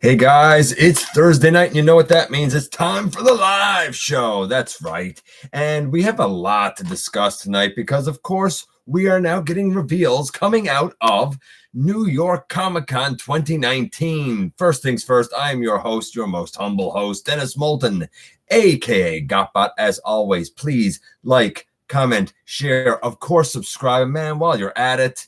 Hey guys, it's Thursday night and you know what that means. It's time for the live show. That's right. And we have a lot to discuss tonight because, of course, we are now getting reveals coming out of New York Comic-Con 2019. First things first, I am your host, your most humble host, Dennis Moulton, aka Gotbot. As always, please like, comment, share, of course, subscribe. Man, while you're at it,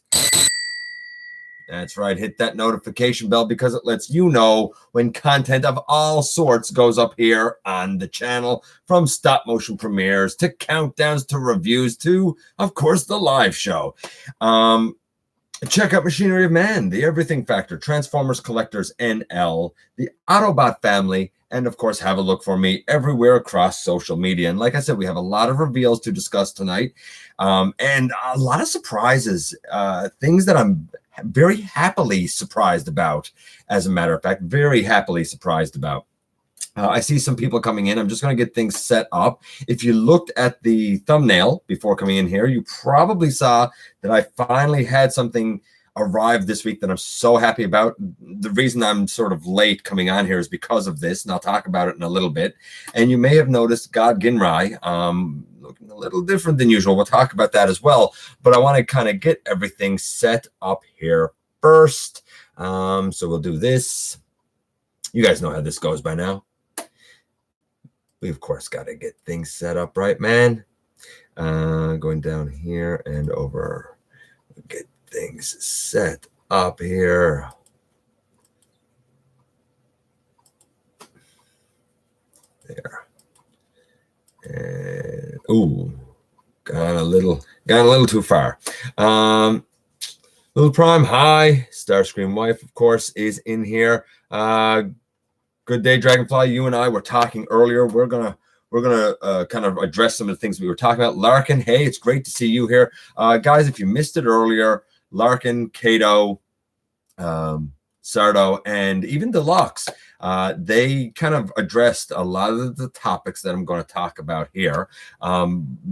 that's right. Hit that notification bell because it lets you know when content of all sorts goes up here on the channel, from stop motion premieres to countdowns to reviews to, of course, the live show. Check out Machinery of Man, The Everything Factor, Transformers Collectors NL, the Autobot Family, and of course, have a look for me everywhere across social media. And like I said, we have a lot of reveals to discuss tonight, and a lot of surprises, things that I'm very happily surprised about. As a matter of fact, very happily surprised about. I see some people coming in. I'm just going to get things set up. If you looked at the thumbnail before coming in here, you probably saw that I finally had something arrive this week that I'm so happy about. The reason I'm sort of late coming on here is because of this, and I'll talk about it in a little bit. And you may have noticed God Ginrai looking a little different than usual. We'll talk about that as well. But I want to kind of get everything set up here first. So we'll do this. You guys know how this goes by now. We, of course, got to get things set up right, man. Going down here and over. Get things set up here. There. And, ooh, got a little too far. Little Prime, hi. Starscream wife, of course, is in here. Good day, Dragonfly. You and I were talking earlier. We're gonna kind of address some of the things we were talking about. Larkin, hey, it's great to see you here, guys. If you missed it earlier, Larkin, Kato, Sardo, and even Deluxe, they kind of addressed a lot of the topics that I'm going to talk about here,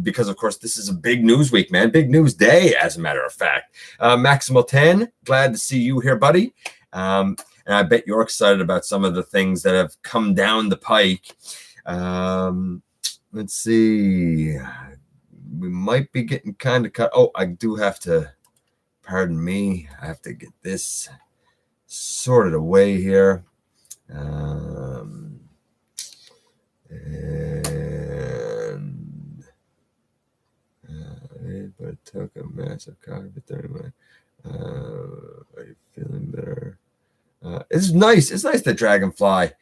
because of course this is a big news week, man. Big news day, as a matter of fact. Maximal 10, glad to see you here, buddy. And I bet you're excited about some of the things that have come down the pike. Let's see. We might be getting kind of cut. Oh, I do have to, pardon me, I have to get this sorted away here. And but it took a massive cockpit 31. Are you feeling better? It's nice. It's nice that Dragonfly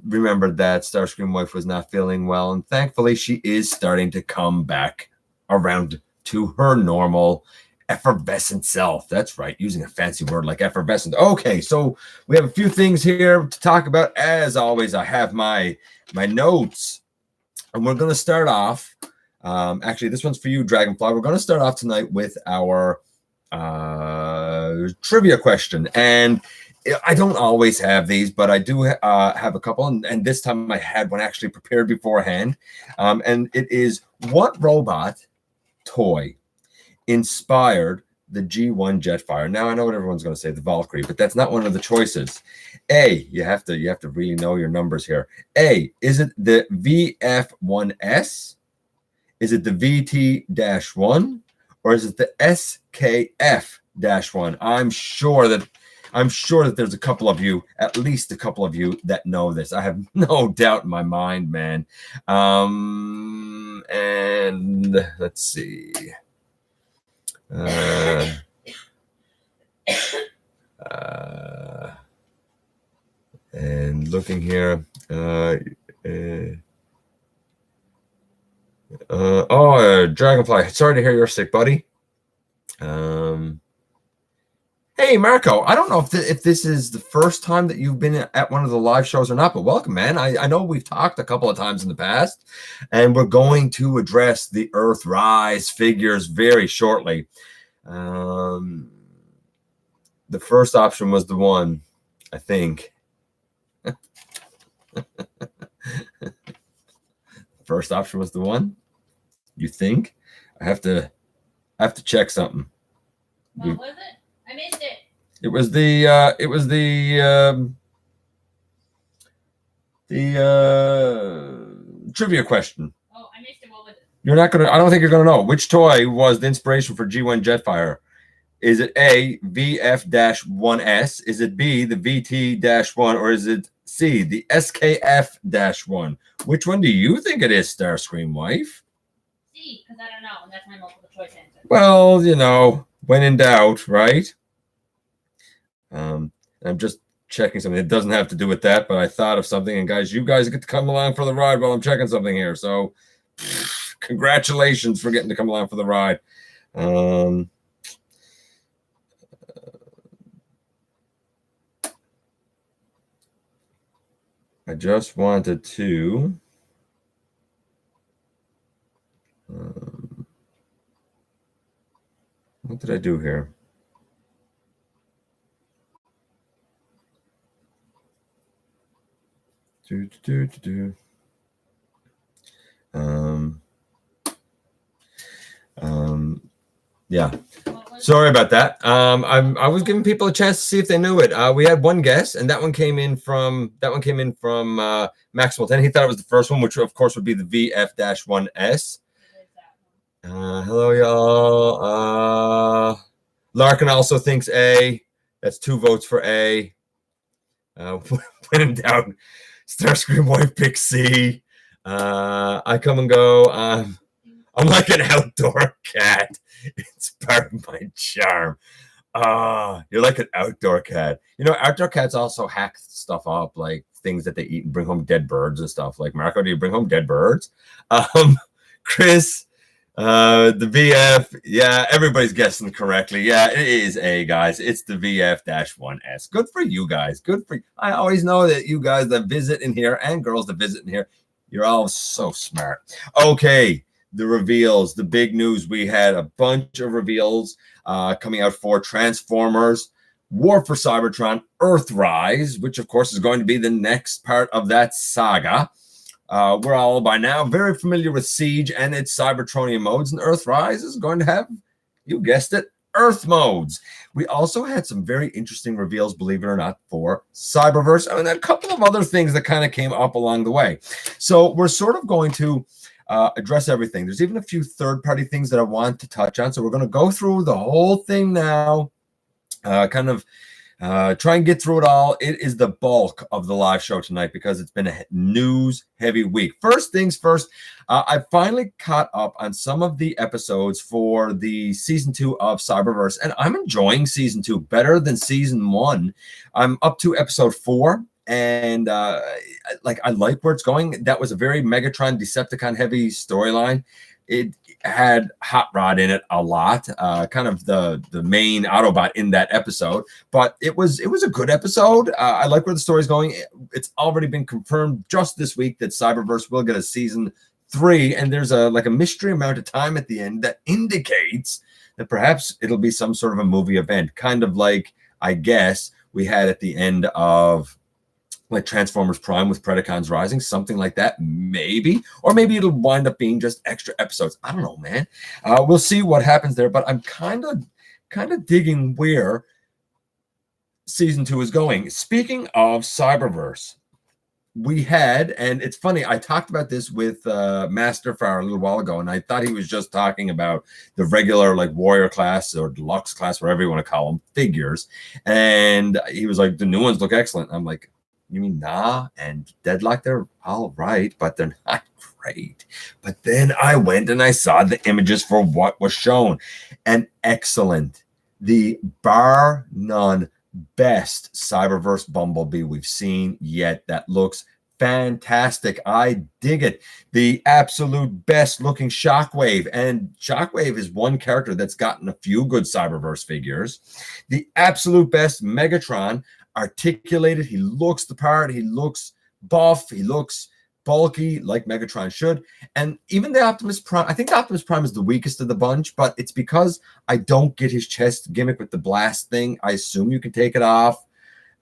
remembered that Starscream wife was not feeling well, and thankfully she is starting to come back around to her normal effervescent self. That's right, using a fancy word like effervescent. Okay, so we have a few things here to talk about. As always, I have my notes, and we're going to start off. Actually, this one's for you, Dragonfly. We're going to start off tonight with our trivia question, and I don't always have these, but I do have a couple, and this time I had one actually prepared beforehand. And it is, what robot toy inspired the G1 Jetfire? Now I know what everyone's going to say, the Valkyrie, but that's not one of the choices. A, you have to really know your numbers here. A, is it the VF1S? Is it the VT-1? Or is it the SKF-1? I'm sure that there's a couple of you, at least a couple of you, that know this. I have no doubt in my mind, man. And let's see. And looking here. Dragonfly, sorry to hear you're sick, buddy. Hey, Marco, I don't know if this is the first time that you've been at one of the live shows or not, but welcome, man. I know we've talked a couple of times in the past, and we're going to address the Earth Rise figures very shortly. The first option was the one, I think. First option was the one? You think? I have to check something. What was it? I missed it. It was the the trivia question. Oh, I missed it. What was it? You're not gonna. I don't think you're gonna know. Which toy was the inspiration for G1 Jetfire? Is it A, VF-1S? Is it B, the VT-1? Or is it C, the SKF-1? Which one do you think it is, Starscream wife? C, because I don't know, and that's my multiple choice answer. Well, you know, when in doubt, right? I'm just checking something. It doesn't have to do with that, but I thought of something. And guys, you guys get to come along for the ride while I'm checking something here. So congratulations for getting to come along for the ride. I just wanted to what did I do here? Yeah. Sorry about that. I was giving people a chance to see if they knew it. We had one guess, and that one came in from Maximal 10. He thought it was the first one, which of course would be the VF-1S. Hello, y'all. Larkin also thinks A. That's 2 votes for A. When in doubt, Starscream wife picks C. I come and go. I'm like an outdoor cat. It's part of my charm. You're like an outdoor cat. You know, outdoor cats also hack stuff up, like things that they eat and bring home dead birds and stuff. Like, Marco, do you bring home dead birds? Chris, the VF. Yeah, everybody's guessing correctly. Yeah, it is A, guys. It's the VF-1S. Good for you guys. Good for you. I always know that you guys that visit in here and girls that visit in here, you're all so smart. Okay. The reveals, the big news. We had a bunch of reveals coming out for Transformers, War for Cybertron, Earth Rise, which of course is going to be the next part of that saga. We're all by now very familiar with Siege and its Cybertronian modes, and Earth Rise is going to have, you guessed it, Earth modes. We also had some very interesting reveals, believe it or not, for Cyberverse, and a couple of other things that kind of came up along the way. So we're sort of going to address everything. There's even a few third-party things that I want to touch on. So we're going to go through the whole thing now, try and get through it all. It is the bulk of the live show tonight because it's been a news-heavy week. First things first, I finally caught up on some of the episodes for the Season 2 of Cyberverse, and I'm enjoying Season 2 better than Season 1. I'm up to Episode 4. And I like where it's going. That was a very Megatron Decepticon heavy storyline. It had Hot Rod in it a lot, kind of the main Autobot in that episode. But it was a good episode. I like where the story's going. It's already been confirmed just this week that Cyberverse will get a Season 3, and there's a mystery amount of time at the end that indicates that perhaps it'll be some sort of a movie event, kind of like I guess we had at the end of like Transformers Prime with Predacons Rising, something like that, maybe. Or maybe it'll wind up being just extra episodes. I don't know, man. We'll see what happens there, but I'm kind of digging where Season 2 is going. Speaking of Cyberverse, we had, and it's funny, I talked about this with Master Fire a little while ago, and I thought he was just talking about the regular like Warrior class or Deluxe class, whatever you want to call them, figures. And he was like, the new ones look excellent. I'm like, you mean Nah and Deadlock? They're all right, but they're not great. But then I went and I saw the images for what was shown. And excellent. The bar none best Cyberverse Bumblebee we've seen yet. That looks fantastic. I dig it. The absolute best looking Shockwave. And Shockwave is one character that's gotten a few good Cyberverse figures. The absolute best Megatron. Articulated, he looks the part, he looks buff, he looks bulky like Megatron should. And even the Optimus Prime, I think the Optimus Prime is the weakest of the bunch, but it's because I don't get his chest gimmick with the blast thing. I assume you can take it off.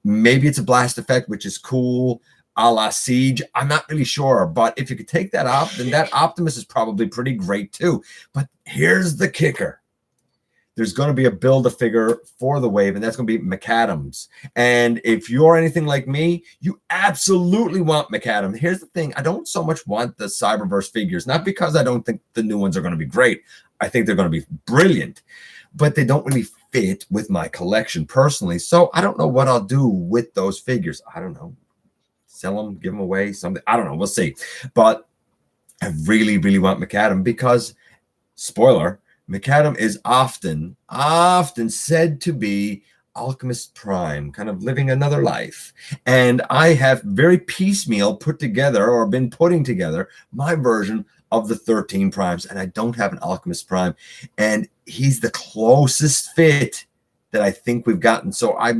Maybe it's a blast effect, which is cool, a la Siege. I'm not really sure, but if you could take that off, then that Optimus is probably pretty great too. But here's the kicker. there's going to be a Build-A-Figure for the wave, and that's going to be McAdams. And if you're anything like me, you absolutely want McAdams. Here's the thing. I don't so much want the Cyberverse figures, not because I don't think the new ones are going to be great. I think they're going to be brilliant, but they don't really fit with my collection personally. So I don't know what I'll do with those figures. I don't know. Sell them, give them away, something. I don't know. We'll see. But I really, really want McAdam because, spoiler, McAdam is often said to be Alchemist Prime, kind of living another life. And I have very piecemeal put together or been putting together my version of the 13 primes, and I don't have an Alchemist Prime. And he's the closest fit that I think we've gotten. So I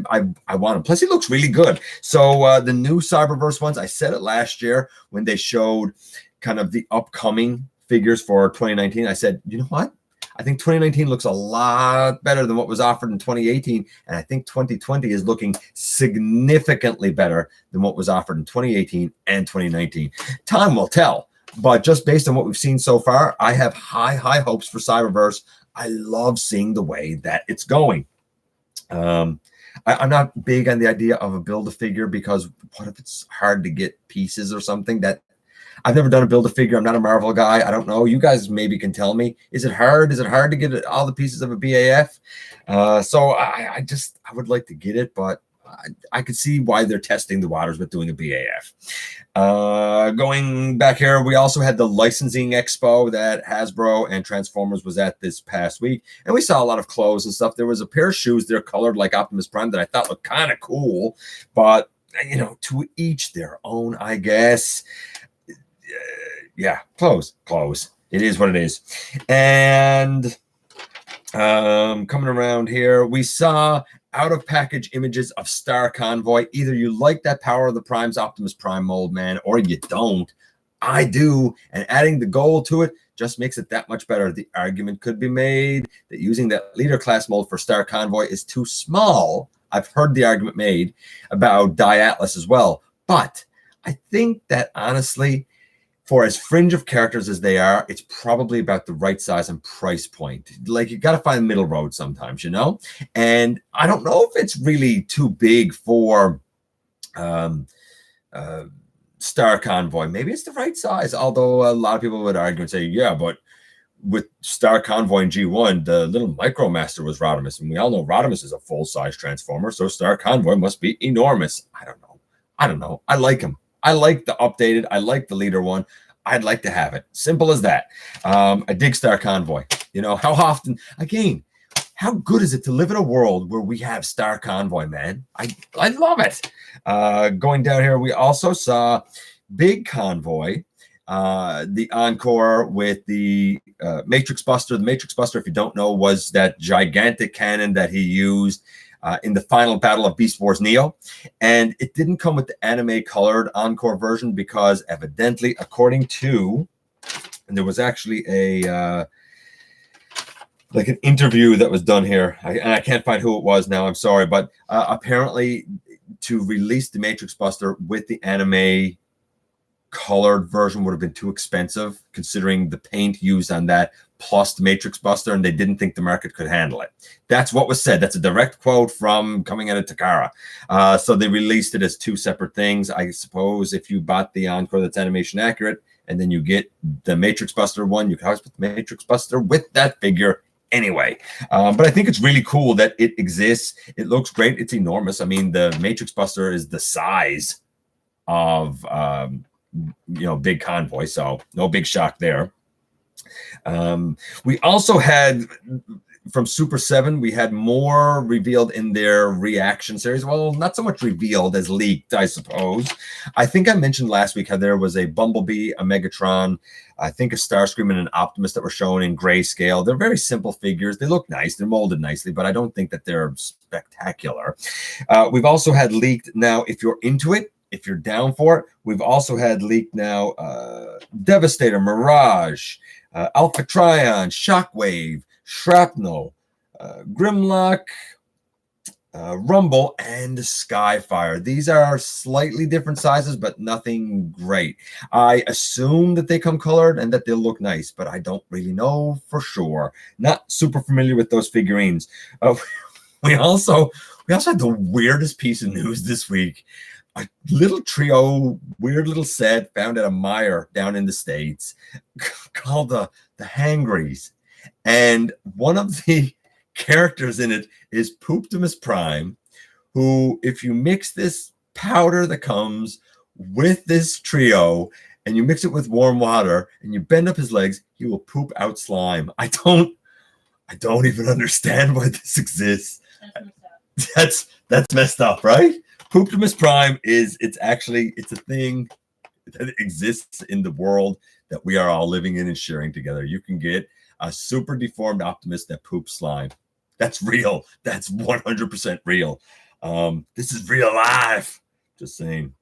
want him. Plus, he looks really good. So the new Cyberverse ones, I said it last year when they showed kind of the upcoming figures for 2019. I said, you know what? I think 2019 looks a lot better than what was offered in 2018. And I think 2020 is looking significantly better than what was offered in 2018 and 2019. Time will tell. But just based on what we've seen so far, I have high hopes for Cyberverse. I love seeing the way that it's going. I'm not big on the idea of a Build-A-Figure because what if it's hard to get pieces or something? That I've never done a Build-A-Figure. I'm not a Marvel guy. I don't know. You guys maybe can tell me. Is it hard? Is it hard to get all the pieces of a BAF? So I would like to get it, but I could see why they're testing the waters with doing a BAF. Going back here, we also had the licensing expo that Hasbro and Transformers was at this past week, and we saw a lot of clothes and stuff. There was a pair of shoes they're colored like Optimus Prime that I thought looked kind of cool, but you know, to each their own, I guess. Yeah, clothes. It is what it is. And coming around here, we saw out-of-package images of Star Convoy. Either you like that Power of the Primes Optimus Prime mold, man, or you don't. I do, and adding the gold to it just makes it that much better. The argument could be made that using that leader class mold for Star Convoy is too small. I've heard the argument made about Die Atlas as well, but I think that honestly, for as fringe of characters as they are, it's probably about the right size and price point. Like, you got to find the middle road sometimes, you know? And I don't know if it's really too big for Star Convoy. Maybe it's the right size, although a lot of people would argue and say, yeah, but with Star Convoy and G1, the little micromaster was Rodimus, and we all know Rodimus is a full-size Transformer, so Star Convoy must be enormous. I don't know. I like him. I like the updated. I like the leader one. I'd like to have it. Simple as that. I dig Star Convoy. You know, how often, again, how good is it to live in a world where we have Star Convoy, man? I love it. Going down here, we also saw Big Convoy, the Encore with the Matrix Buster. The Matrix Buster, if you don't know, was that gigantic cannon that he used in the final battle of Beast Wars Neo. And it didn't come with the anime colored Encore version because evidently, according to, and there was actually a like an interview that was done here, and I can't find who it was now, I'm sorry, but apparently to release the Matrix Buster with the anime colored version would have been too expensive considering the paint used on that plus the Matrix Buster, and they didn't think the market could handle it. That's what was said. That's a direct quote from coming out of Takara. So they released it as two separate things. I suppose if you bought the Encore that's animation accurate and then you get the Matrix Buster one, you can always put the Matrix Buster with that figure anyway. But I think it's really cool that it exists. It looks great. It's enormous. I mean, the Matrix Buster is the size of Big Convoy, so no big shock there. We also had from Super 7, we had more revealed in their reaction series. Well, not so much revealed as leaked, I suppose. I think I mentioned last week how there was a Bumblebee, a Megatron, I think a Starscream, and an Optimus that were shown in grayscale. They're very simple figures. They look nice. They're molded nicely, but I don't think that they're spectacular. We've also had leaked now, if you're into it, if you're down for it, we've also had leaked now Devastator, Mirage, Alpha Trion, Shockwave, Shrapnel, Grimlock, Rumble, and Skyfire. These are slightly different sizes, but nothing great. I assume that they come colored and that they'll look nice, but I don't really know for sure. Not super familiar with those figurines. We also had the weirdest piece of news this week. A little trio, weird little set found at a Meijer down in the States called the Hangries. And one of the characters in it is Optimus Prime, who, if you mix this powder that comes with this trio and you mix it with warm water and you bend up his legs, he will poop out slime. I don't even understand why this exists. That's messed up, right? Optimus Prime it's a thing that exists in the world that we are all living in and sharing together. You can get a super deformed Optimus that poops slime. That's real. That's 100% real. This is real life. Just saying.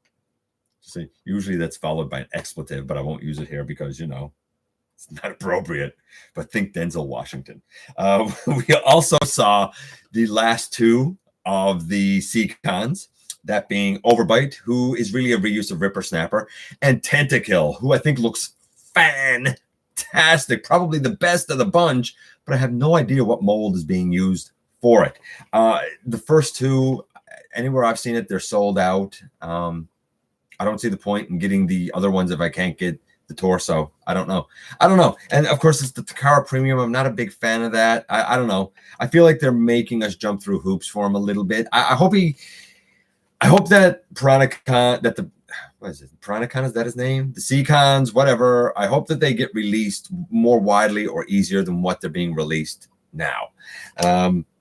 Usually that's followed by an expletive, but I won't use it here because, it's not appropriate. But think Denzel Washington. We also saw the last two of the Seacons, that being Overbite, who is really a reuse of Ripper Snapper, and Tentakill, who I think looks fantastic, probably the best of the bunch, but I have no idea what mold is being used for it. The first two, anywhere I've seen it, they're sold out. I don't see the point in getting the other ones if I can't get the torso. I don't know. And of course, it's the Takara Premium. I'm not a big fan of that. I don't know. I feel like they're making us jump through hoops for him a little bit. I hope that what is it? Piranacon, is that his name? The Seacons, whatever. I hope that they get released more widely or easier than what they're being released now.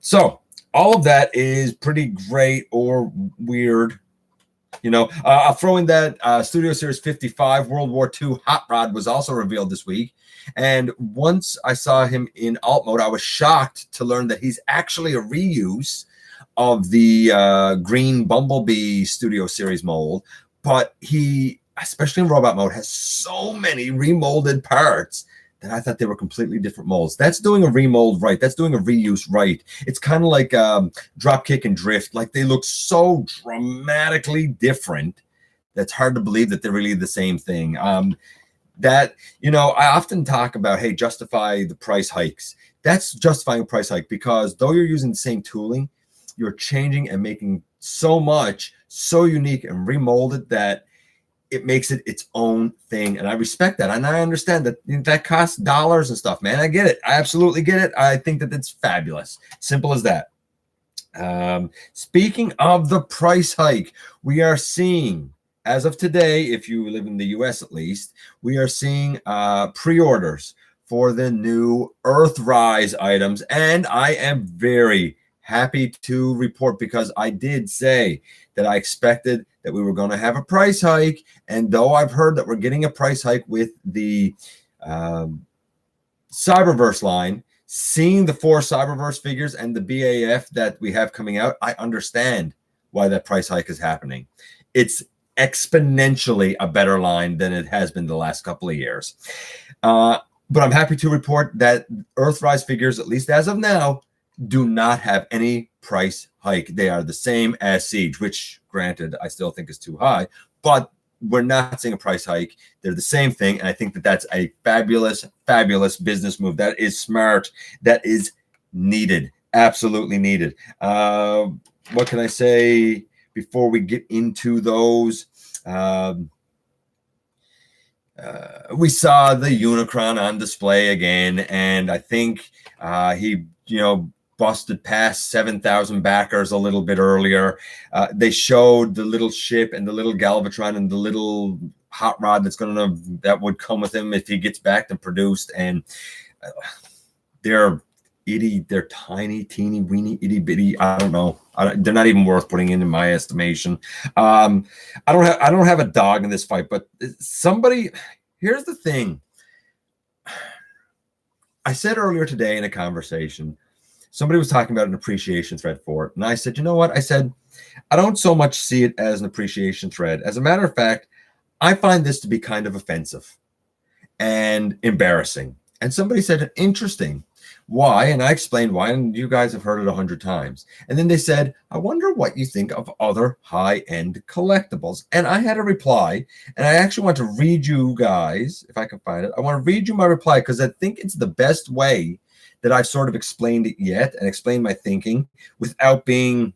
So all of that is pretty great or weird. I'll throw in that Studio Series 55 World War II Hot Rod was also revealed this week. And once I saw him in alt mode, I was shocked to learn that he's actually a reuse of the green Bumblebee Studio Series mold. But he, especially in robot mode, has so many remolded parts that I thought they were completely different molds. That's doing a remold right. That's doing a reuse right. It's kind of like Dropkick and Drift. Like, they look so dramatically different that's hard to believe that they're really the same thing. I often talk about, hey, justify the price hikes. That's justifying a price hike because though you're using the same tooling, you're changing and making so much so unique and remolded that it makes it its own thing. And I respect that. And I understand that costs dollars and stuff, man. I get it. I absolutely get it. I think that it's fabulous. Simple as that. Speaking of the price hike, we are seeing, as of today, if you live in the US at least, we are seeing pre-orders for the new Earthrise items. And I am very happy to report, because I did say that I expected that we were going to have a price hike. And though I've heard that we're getting a price hike with the Cyberverse line, seeing the 4 Cyberverse figures and the BAF that we have coming out, I understand why that price hike is happening. It's exponentially a better line than it has been the last couple of years. But I'm happy to report that Earthrise figures, at least as of now, do not have any price hike. They are the same as Siege, which, granted, I still think is too high, but we're not seeing a price hike. They're the same thing, and I think that that's a fabulous, fabulous business move. That is smart. That is needed. Absolutely needed. What can I say before we get into those? We saw the Unicron on display again, and I think he, busted past 7,000 backers a little bit earlier. They showed the little ship and the little Galvatron and the little hot rod that would come with him if he gets back and produced. And they're tiny, teeny, weeny, itty bitty. I don't know. They're not even worth putting in my estimation. I don't have a dog in this fight, but here's the thing. I said earlier today in a conversation, somebody was talking about an appreciation thread for it. And I said, you know what? I said, I don't so much see it as an appreciation thread. As a matter of fact, I find this to be kind of offensive and embarrassing. And somebody said, interesting. why, and I explained why, and you guys have heard it 100 times. And then they said, I wonder what you think of other high-end collectibles. And I had a reply, and I actually want to read you guys, if I can find it. I want to read you my reply because I think it's the best way that I've sort of explained it yet and explained my thinking without being,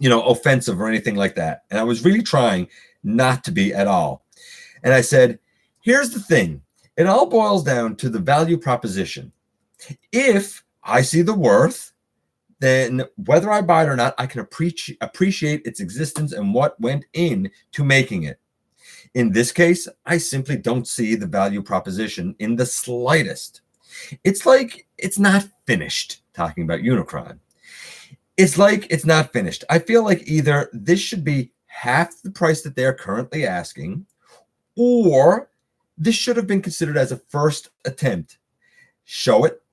offensive or anything like that. And I was really trying not to be at all. And I said, here's the thing. It all boils down to the value proposition. If I see the worth, then whether I buy it or not, I can appreciate its existence and what went in to making it. In this case, I simply don't see the value proposition in the slightest. It's like it's not finished, talking about Unicron. It's like it's not finished. I feel like either this should be half the price that they're currently asking, or this should have been considered as a first attempt. Show it,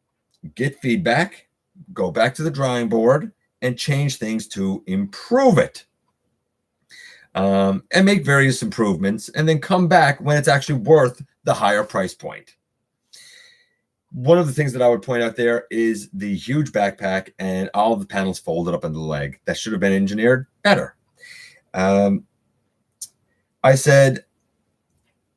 get feedback, go back to the drawing board, and change things to improve it. And make various improvements, and then come back when it's actually worth the higher price point. One of the things that I would point out there is the huge backpack and all of the panels folded up on the leg. That should have been engineered better. I said,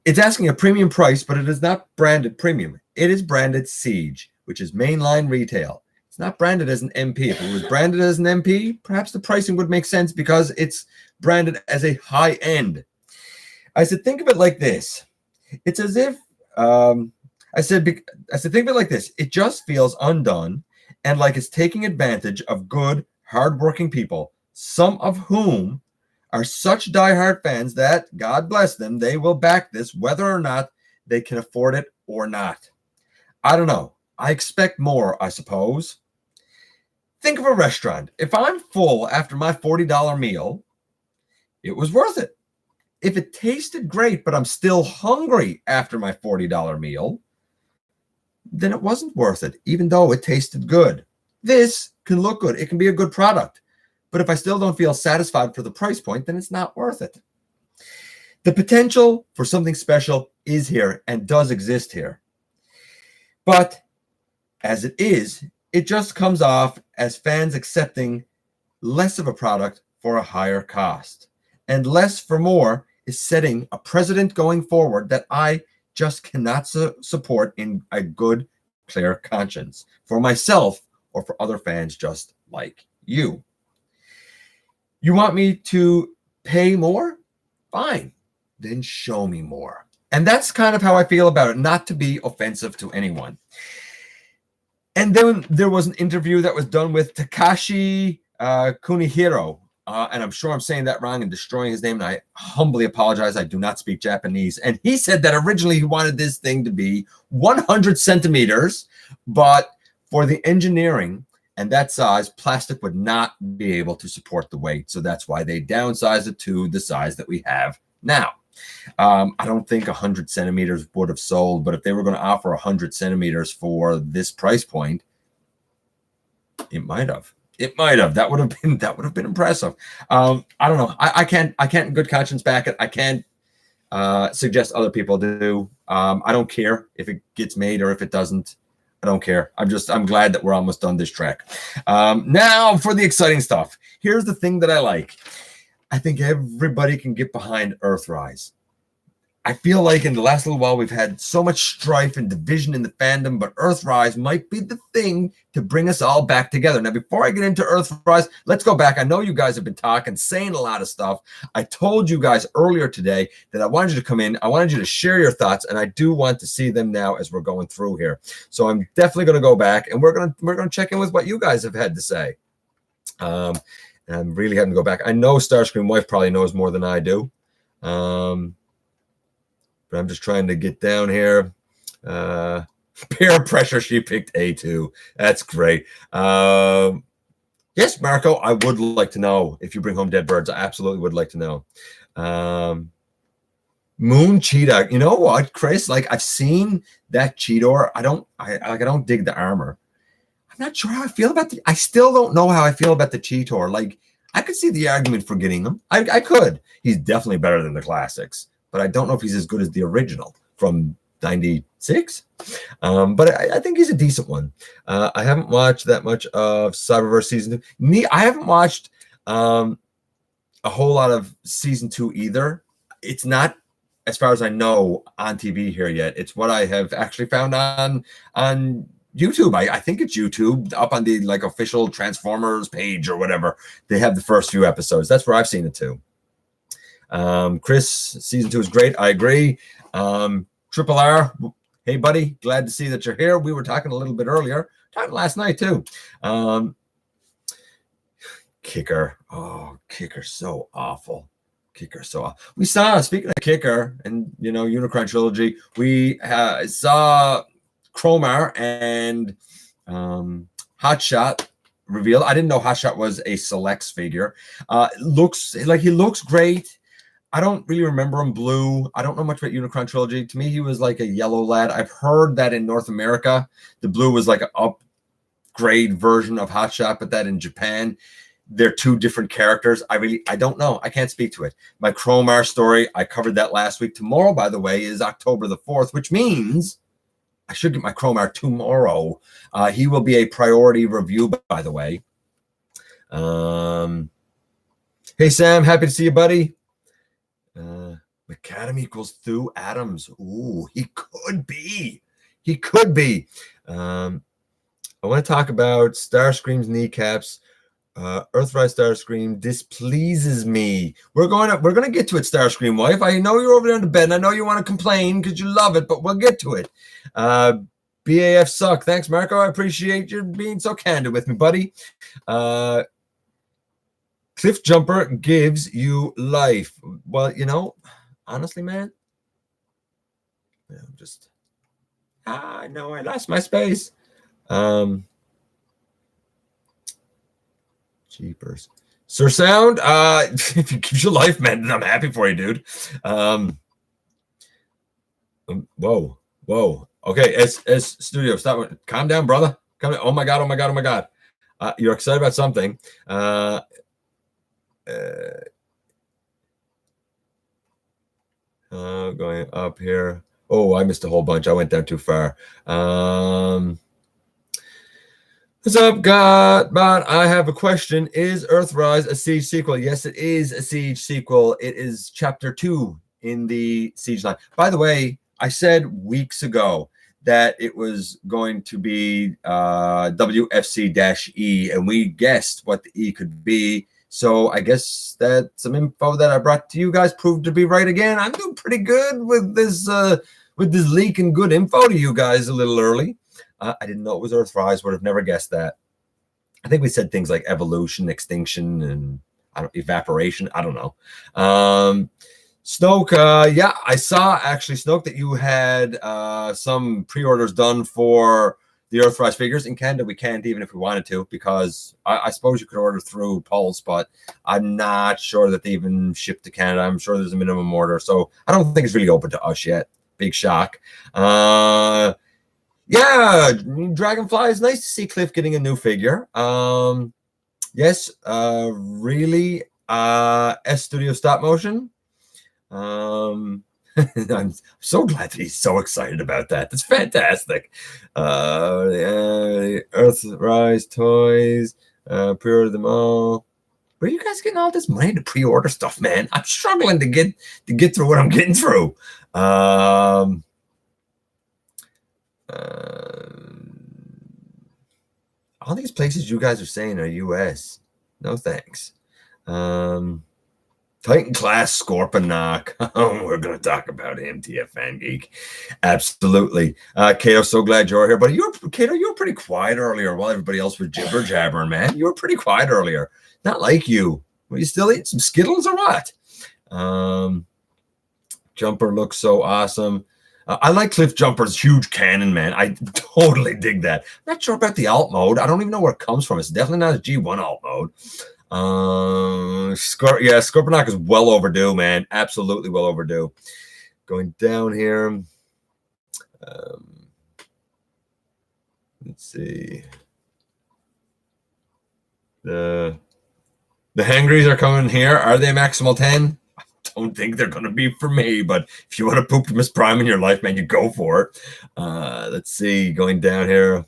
it's asking a premium price, but it is not branded premium. It is branded Siege, which is mainline retail. It's not branded as an MP. If it was branded as an MP, perhaps the pricing would make sense because it's branded as a high end. I said, think of it like this. It's as if, I said, think of it like this. It just feels undone and like it's taking advantage of good, hardworking people, some of whom are such diehard fans that, God bless them, they will back this whether or not they can afford it or not. I don't know. I expect more, I suppose. Think of a restaurant. If I'm full after my $40 meal, it was worth it. If it tasted great, but I'm still hungry after my $40 meal, then it wasn't worth it, even though it tasted good. This can look good. It can be a good product. But if I still don't feel satisfied for the price point, then it's not worth it. The potential for something special is here and does exist here. But as it is, it just comes off as fans accepting less of a product for a higher cost. And less for more is setting a precedent going forward that I just cannot support in a good, clear conscience for myself or for other fans just like you. You want me to pay more? Fine. Then show me more. And that's kind of how I feel about it, not to be offensive to anyone. And then there was an interview that was done with Takashi Kunihiro. And I'm sure I'm saying that wrong and destroying his name. And I humbly apologize. I do not speak Japanese. And he said that originally he wanted this thing to be 100 centimeters, but for the engineering and that size, plastic would not be able to support the weight. So that's why they downsized it to the size that we have now. I don't think 100 centimeters would have sold, but if they were going to offer 100 centimeters for this price point, it might have. It might have. That would have been impressive. I don't know. I can't in good conscience back it. I can't suggest other people do. I don't care if it gets made or if it doesn't. I don't care. I'm glad that we're almost done this track. Now for the exciting stuff. Here's the thing that I like. I think everybody can get behind Earthrise. I feel like in the last little while we've had so much strife and division in the fandom, but Earthrise might be the thing to bring us all back together. Now, before I get into Earthrise, let's go back. I know you guys have been talking, saying a lot of stuff. I told you guys earlier today that I wanted you to come in. I wanted you to share your thoughts, and I do want to see them now as we're going through here. So I'm definitely going to go back, and we're going to check in with what you guys have had to say. And I'm really having to go back. I know Starscream Wife probably knows more than I do. But I'm just trying to get down here. Peer pressure, she picked A2. That's great. Yes, Marco, I would like to know if you bring home dead birds. I absolutely would like to know. Moon Cheetah. You know what, Chris? Like, I've seen that Cheetor. I don't dig the armor. I'm not sure how I feel about I still don't know how I feel about the Cheetor. Like, I could see the argument for getting him. I could. He's definitely better than the classics. But I don't know if he's as good as the original from 96. But I think he's a decent one. I haven't watched that much of Cyberverse season 2. I haven't watched a whole lot of season 2 either. It's not, as far as I know, on TV here yet. It's what I have actually found on YouTube. I think it's YouTube, up on the like official Transformers page or whatever. They have the first few episodes. That's where I've seen it too. Chris, season 2 is great. I agree. Triple R, hey buddy, glad to see that you're here. We were talking a little bit earlier, talking last night too. Kicker, Kicker, so awful. Kicker, so awful. We saw, speaking of Kicker and Unicron trilogy, we saw Chromar and Hotshot reveal. I didn't know Hotshot was a Selects figure. Looks like he looks great. I don't really remember him blue. I don't know much about Unicron trilogy. To me, he was like a yellow lad. I've heard that in North America, the blue was like an upgrade version of Hotshot, but that in Japan, they're two different characters. I don't know. I can't speak to it. My Chromar story, I covered that last week. Tomorrow, by the way, is October the 4th, which means I should get my Chromar tomorrow. He will be a priority review, by the way. Hey, Sam, happy to see you, buddy. McAdam equals Thu Adams. Ooh, he could be. He could be. I want to talk about Starscream's kneecaps. Earthrise Starscream displeases me. We're gonna get to it, Starscream wife. I know you're over there in the bed, and I know you want to complain because you love it, but we'll get to it. BAF suck. Thanks, Marco. I appreciate you being so candid with me, buddy. Cliff Jumper gives you life. Well, honestly, man, I know I lost my space. Jeepers. Sir Sound, if you keep your life, man, then I'm happy for you, dude. Whoa. Okay, S Studio, stop. Calm down, brother. Calm down. Oh my God. You're excited about something. Going up here. Oh, I missed a whole bunch. I went down too far. What's up, Gotbot? I have a question. Is Earthrise a Siege sequel? Yes, it is a Siege sequel. It is Chapter 2 in the Siege line. By the way, I said weeks ago that it was going to be WFC-E, and we guessed what the E could be. So I guess that some info that I brought to you guys proved to be right again. I'm doing pretty good with this leak and good info to you guys a little early. I didn't know it was Earthrise. Would have never guessed that. I think we said things like evolution, extinction, and evaporation. I don't know. Snoke, yeah, I saw actually, Snoke, that you had some pre-orders done for the Earthrise figures. In Canada, we can't, even if we wanted to, because I suppose you could order through Pulse, but I'm not sure that they even ship to Canada. I'm sure there's a minimum order, so I don't think it's really open to us yet. Big shock. Yeah, Dragonfly, is nice to see Cliff getting a new figure. Yes, really, S Studio stop motion. I'm so glad that he's so excited about that. That's fantastic. Earthrise toys, pre-order them all. Where are you guys getting all this money to pre-order stuff, man? I'm struggling to get through what I'm getting through. All these places you guys are saying are US. No thanks. Titan class Scorponok. We're going to talk about him, TF Fan Geek. Absolutely. Kato, so glad you're here. But Kato, you were pretty quiet earlier while everybody else was jibber jabbering, man. You were pretty quiet earlier. Not like you. Were you still eating some Skittles or what? Jumper looks so awesome. I like Cliff Jumper's huge cannon, man. I totally dig that. I'm not sure about the alt mode. I don't even know where it comes from. It's definitely not a G1 alt mode. Yeah, Scorponok is well overdue, man. Absolutely well overdue. Going down here. Let's see. The Hangries are coming here. Are they maximal 10? don't think they're going to be for me, but if you want to Optimus Prime in your life, man, you go for it. Let's see, going down here.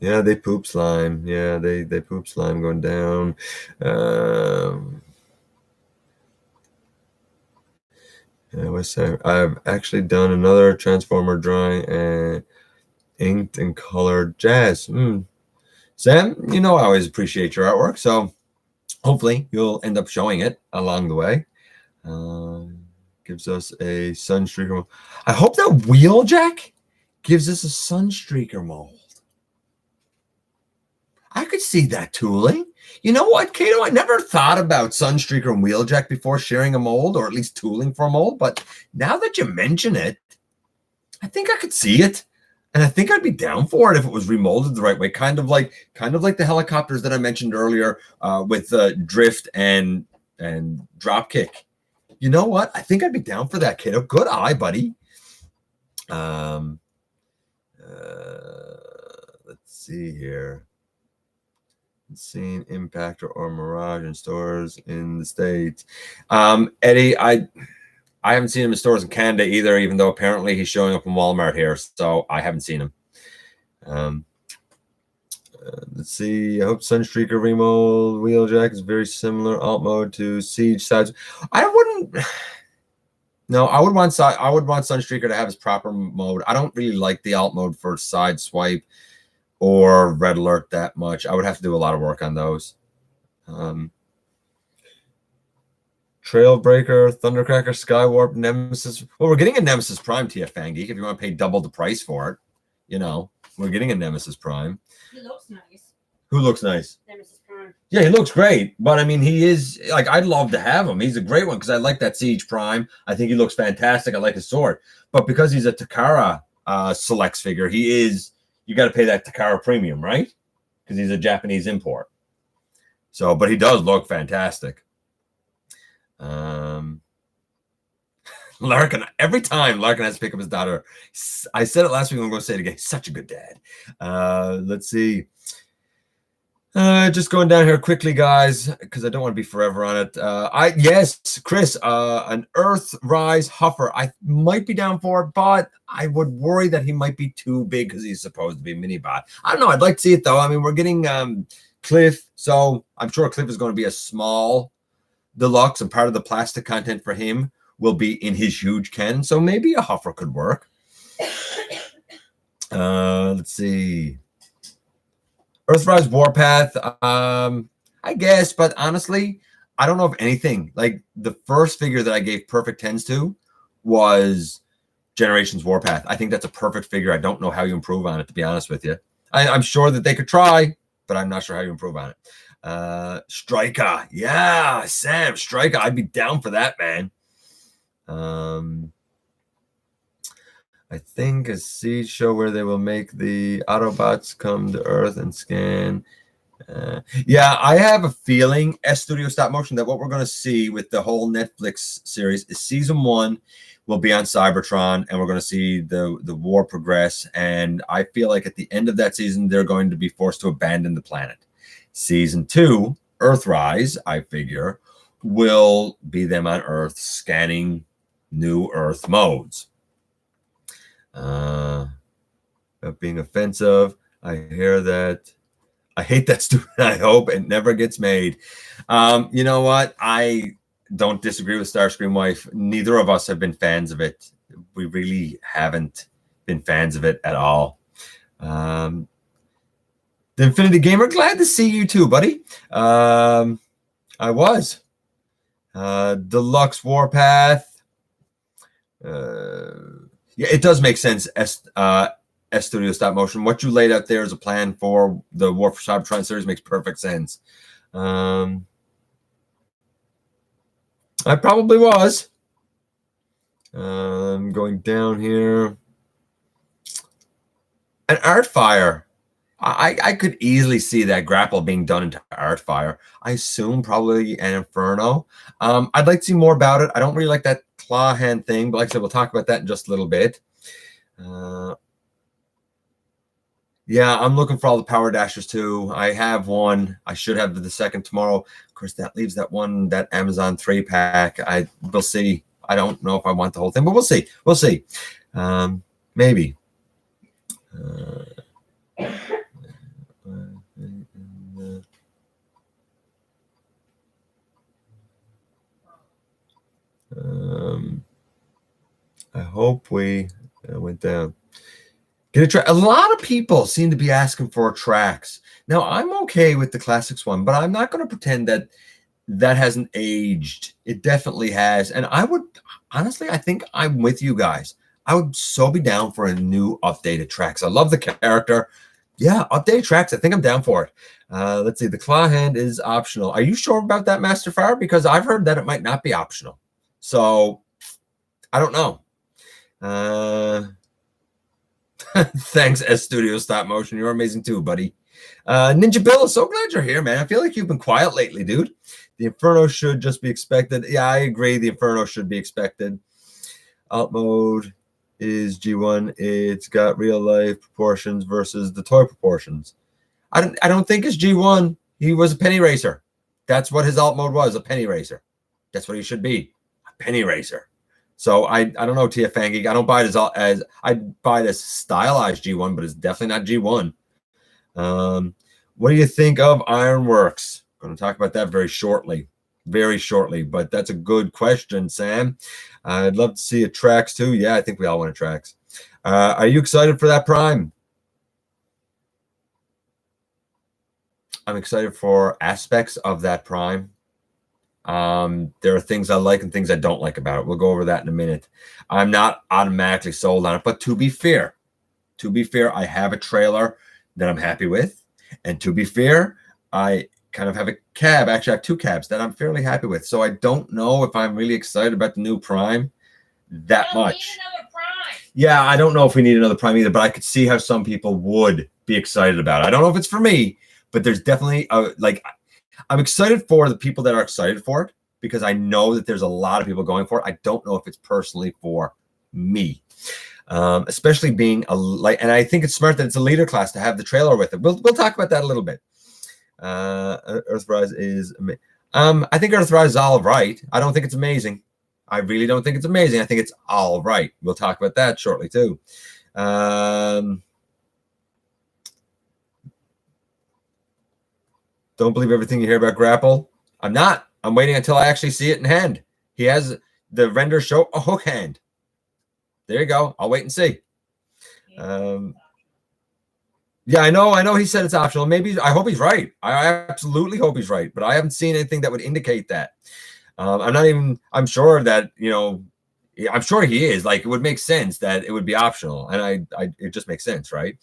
Yeah, they poop slime. Yeah, they poop slime going down. I've actually done another Transformer drawing and inked and colored jazz. Sam, you know I always appreciate your artwork, so hopefully you'll end up showing it along the way. Gives us a Sunstreaker. I hope that Wheeljack gives us a Sunstreaker mold. I could see that tooling. You know what, Kato? I never thought about Sunstreaker and Wheeljack before sharing a mold, or at least tooling for a mold. But now that you mention it, I think I could see it, and I think I'd be down for it if it was remolded the right way. Kind of like the helicopters that I mentioned earlier with drift and dropkick. You know what? I think I'd be down for that, Kato. Good eye, buddy. Let's see here. Seen Impact or Mirage in stores in the States. Eddie, I haven't seen him in stores in Canada either, even though apparently he's showing up in Walmart here, so I haven't seen him. Let's see. I hope Sunstreaker remold Wheeljack is very similar alt mode to Siege sides. I wouldn't. No, I would want Sunstreaker to have his proper mode. I don't really like the alt mode for side swipe or red alert that much. I would have to do a lot of work on those. Trailbreaker, Thundercracker, Skywarp, Nemesis. Well, we're getting a Nemesis Prime, TF Fan Geek. If you want to pay double the price for it, you know, we're getting a Nemesis Prime. He looks nice. Who looks nice? Nemesis Prime. Yeah, he looks great. But I mean, he is like, I'd love to have him. He's a great one because I like that Siege Prime. I think he looks fantastic. I like his sword. But because he's a Takara selects figure, he is. You got to pay that Takara premium, right? Because he's a Japanese import. So, but he does look fantastic. Larkin, every time Larkin has to pick up his daughter, I said it last week, I'm going to say it again. He's such a good dad. Let's see. Just going down here quickly, guys, because I don't want to be forever on it. Yes, Chris, an Earth Rise Huffer. I might be down for it, but I would worry that he might be too big because he's supposed to be a mini bot. I don't know. I'd like to see it though. I mean, we're getting Cliff, so I'm sure Cliff is going to be a small deluxe, and part of the plastic content for him will be in his huge Ken. So maybe a Huffer could work. Let's see. Earthrise Warpath, I guess, but honestly, I don't know if anything. Like the first figure that I gave perfect 10s to was Generations Warpath. I think that's a perfect figure. I don't know how you improve on it, to be honest with you. I'm sure that they could try, but I'm not sure how you improve on it. Striker, yeah, Sam, Striker. I'd be down for that, man. I think a Siege show where they will make the Autobots come to Earth and scan. Yeah, I have a feeling, S Studio Stop Motion, that what we're going to see with the whole Netflix series is season 1 will be on Cybertron, and we're going to see the war progress. And I feel like at the end of that season, they're going to be forced to abandon the planet. Season 2, Earthrise, I figure, will be them on Earth scanning new Earth modes. Being offensive, I hear that. I hate that stupid. I hope it never gets made. You know what? I don't disagree with Starscream Wife. Neither of us have been fans of it. We really haven't been fans of it at all. The Infinity Gamer, glad to see you too, buddy. I was. Deluxe Warpath. Yeah, it does make sense. S Studio Stop Motion. What you laid out there as a plan for the War for Cybertron series makes perfect sense. I probably was. Going down here. An Artfire. I could easily see that Grapple being done into Artfire. I assume probably an Inferno. I'd like to see more about it. I don't really like that claw hand thing, but like I said, we'll talk about that in just a little bit. Yeah, I'm looking for all the Power Dashers too. I have one. I should have the second tomorrow. Of course, that leaves that one, that Amazon 3-pack. We'll see. I don't know if I want the whole thing, but we'll see. We'll see. Maybe. I hope we went down. Get a track. A lot of people seem to be asking for tracks. Now, I'm okay with the classics one, but I'm not going to pretend that that hasn't aged. It definitely has. And I would, honestly, I think I'm with you guys. I would so be down for a new updated tracks. I love the character. Yeah, updated tracks. I think I'm down for it. Let's see. The claw hand is optional. Are you sure about that, Master Fire? Because I've heard that it might not be optional. So, I don't know. Thanks, S Studio Stop Motion. You're amazing too, buddy. Ninja Bill, so glad you're here, man. I feel like you've been quiet lately, dude. The Inferno should just be expected. Yeah, I agree. The Inferno should be expected. Alt mode is G1. It's got real life proportions versus the toy proportions. I don't think it's G1. He was a penny racer. That's what his alt mode was, a penny racer. That's what he should be, a penny racer. So I don't know, TF Fangeek. I don't buy it as I buy it as stylized G1, but it's definitely not G1. What do you think of Ironworks? I'm going to talk about that very shortly, but that's a good question, Sam. I'd love to see a tracks too. Yeah, I think we all want a tracks. Are you excited for that Prime? I'm excited for aspects of that Prime. There are things I like and things I don't like about it. We'll go over that in a minute. I'm not automatically sold on it, but to be fair, I have a trailer that I'm happy with. And to be fair, I kind of have a cab. Actually, I have two cabs that I'm fairly happy with. So I don't know if I'm really excited about the new Prime that much. Yeah, I don't know if we need another Prime either, but I could see how some people would be excited about it. I don't know if it's for me, but there's definitely I'm excited for the people that are excited for it because I know that there's a lot of people going for it. I don't know if it's personally for me, especially being and I think it's smart that it's a leader class to have the trailer with it. We'll talk about that a little bit. Earthrise is, I think Earthrise is all right. I don't think it's amazing. I really don't think it's amazing. I think it's all right. We'll talk about that shortly too. Don't believe everything you hear about Grapple. I'm not. I'm waiting until I actually see it in hand. He has the render show a hook hand. There you go. I'll wait and see. Yeah, I know he said it's optional. Maybe I hope he's right. I absolutely hope he's right, but I haven't seen anything that would indicate that. I'm sure that, I'm sure he is. Like, it would make sense that it would be optional. And it just makes sense, right?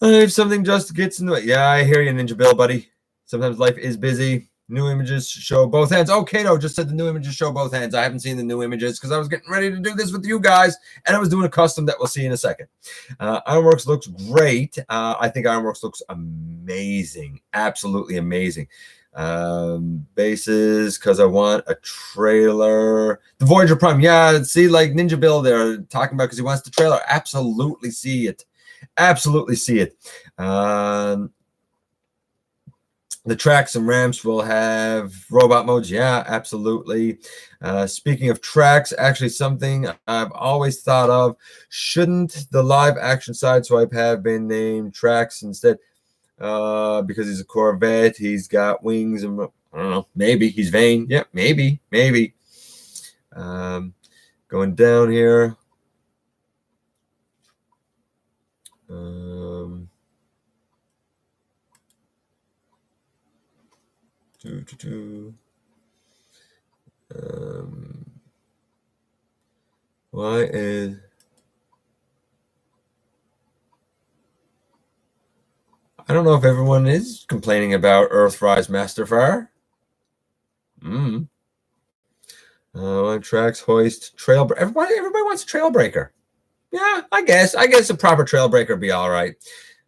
If something just gets in the way. Yeah, I hear you, Ninja Bill, buddy. Sometimes life is busy. New images show both hands. Oh, Kato just said the new images show both hands. I haven't seen the new images because I was getting ready to do this with you guys, and I was doing a custom that we'll see in a second. Ironworks looks great. I think Ironworks looks amazing. Absolutely amazing. Bases, because I want a trailer. The Voyager Prime. Yeah, see, like Ninja Bill there talking about because he wants the trailer. Absolutely see it. Absolutely see it. The tracks and ramps will have robot modes. Yeah, absolutely. Speaking of tracks, actually something I've always thought of. Shouldn't the live action sideswipe have been named tracks instead? Because he's a Corvette. He's got wings and I don't know. Maybe he's vain. Yeah, maybe. Going down here. Why is I don't know if everyone is complaining about Earthrise Masterfire. Tracks, Hoist, Trail. Everybody wants a Trailbreaker. Yeah, I guess a proper Trailbreaker would be all right.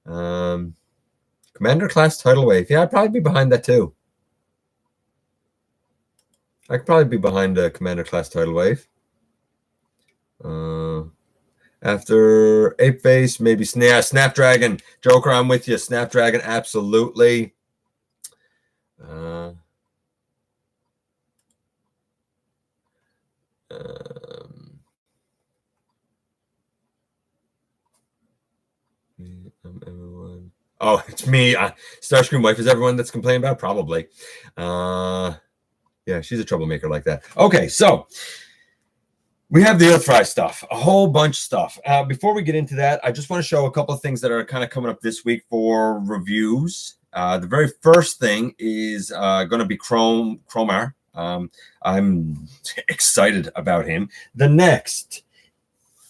Commander class tidal wave. Yeah, I'd probably be behind that too. I could probably be behind a Commander class tidal wave. After Ape Face, maybe Snapdragon. Joker, I'm with you. Snapdragon, absolutely. Everyone. Oh, it's me. Starscream wife is everyone that's complaining about? Probably. Yeah, she's a troublemaker like that. Okay, so we have the Earthrise stuff, a whole bunch of stuff. Before we get into that, I just want to show a couple of things that are kind of coming up this week for reviews. The very first thing is going to be Chromar. I'm excited about him. The next,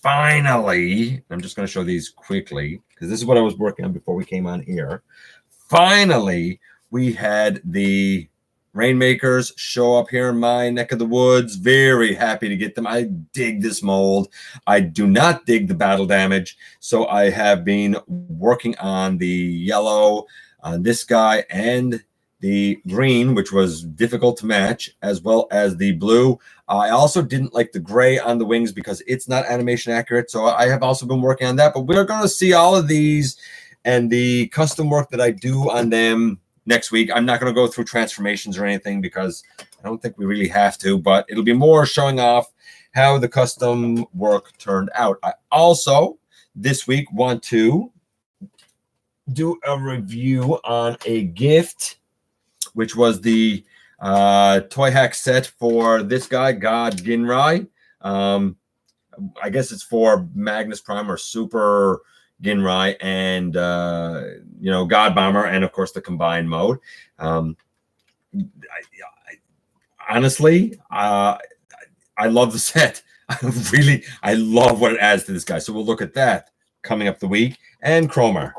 finally, I'm just going to show these quickly because this is what I was working on before we came on here. Finally, we had the Rainmakers show up here in my neck of the woods. Very happy to get them. I dig this mold. I do not dig the battle damage. So I have been working on the yellow on this guy and the green, which was difficult to match, as well as the blue. I also didn't like the gray on the wings because it's not animation accurate. So I have also been working on that. But we're going to see all of these and the custom work that I do on them next week. I'm not going to go through transformations or anything because I don't think we really have to, but it'll be more showing off how the custom work turned out. I also, this week, want to do a review on a gift, which was the Toyhax set for this guy, God Ginrai. I guess it's for Magnus Prime or Super Ginrai and God Bomber, and of course the combined mode. Honestly, I love the set. I love what it adds to this guy. So we'll look at that coming up the week, and Chromar.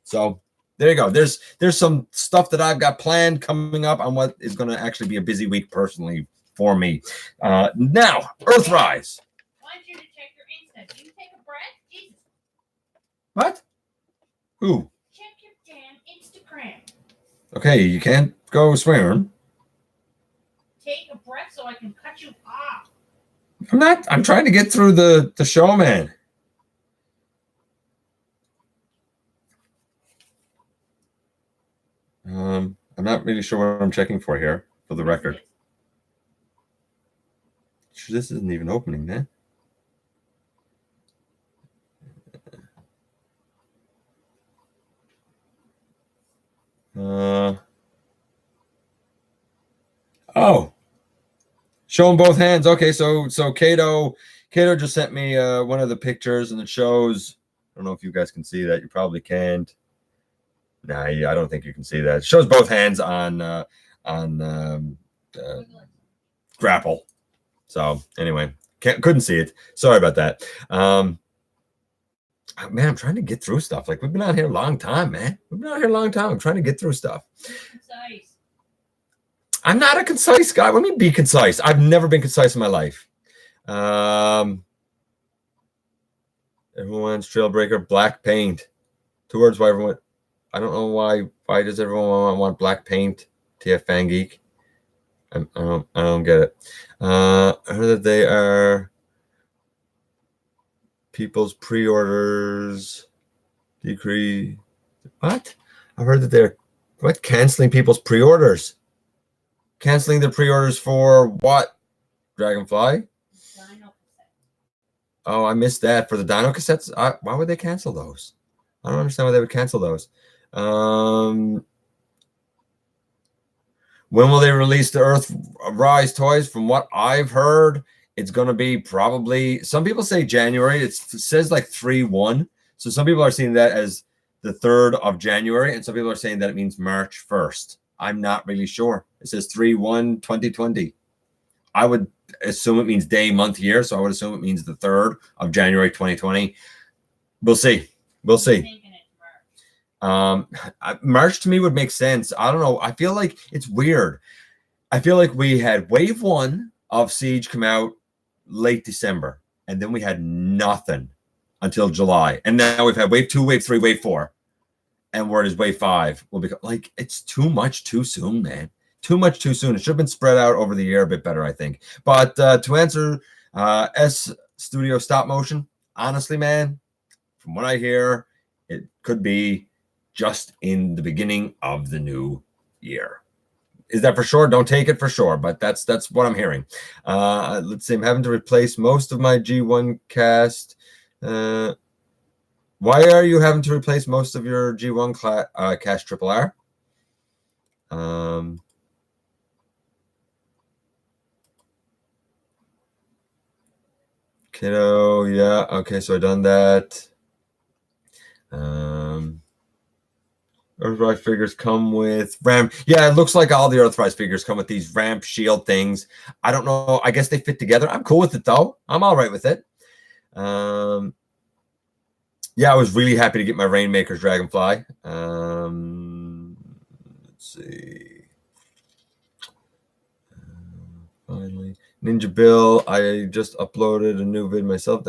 So there you go. There's some stuff that I've got planned coming up on what is going to actually be a busy week personally for me. Now, Earthrise. I want you to check your Insta. Do you take a breath? Jesus. What? Who? Check your damn Instagram. Okay, you can't go swearing. Take a breath so I can cut you off. I'm trying to get through the show, man. I'm not really sure what I'm checking for here, for the record. This isn't even opening, man. Oh, showing both hands. Okay, so Kato just sent me one of the pictures, and it shows. I don't know if you guys can see that. You probably can't. Nah, I don't think you can see that. It shows both hands on Grapple. So anyway, couldn't see it. Sorry about that. Man, I'm trying to get through stuff. Like, we've been out here a long time, man. We've been out here a long time. I'm trying to get through stuff. Concise. I'm not a concise guy. Let me be concise. I've never been concise in my life. Everyone's Trailbreaker, black paint. 2 words why everyone. I don't know why does everyone want black paint? TF Fan Geek. I don't get it. I heard that they are people's pre-orders decrease. What? I've heard that they're canceling people's pre-orders. Canceling their pre-orders for what? Dragonfly? Dino Oh, I missed that. For the Dino cassettes? Why would they cancel those? I don't understand why they would cancel those. When will they release the Earthrise toys? From what I've heard, it's going to be probably, some people say January. It says like 3/1. So some people are seeing that as the 3rd of January, and some people are saying that it means March 1st. I'm not really sure. It says 3/1/2020. I would assume it means day, month, year. So I would assume it means the 3rd of January 2020. We'll see. We'll see. March to me would make sense. I don't know. I feel like it's weird. I feel like we had wave 1 of Siege come out late December, and then we had nothing until July. And now we've had wave 2, wave 3, wave 4. And word is wave 5 will become like, it's too much too soon, man. Too much too soon. It should have been spread out over the year a bit better, I think. But to answer S Studio Stop Motion, honestly, man, from what I hear, it could be just in the beginning of the new year. Is that for sure? Don't take it for sure, but that's what I'm hearing. Let's see. I'm having to replace most of my G1 cast. Why are you having to replace most of your G1 cast triple R? Kiddo, yeah. Okay, so I done that. Earthrise figures come with ramp. Yeah, it looks like all the Earthrise figures come with these ramp shield things. I don't know. I guess they fit together. I'm cool with it though. I'm all right with it. Yeah, I was really happy to get my Rainmaker's Dragonfly. Let's see. Finally, Ninja Bill. I just uploaded a new vid myself.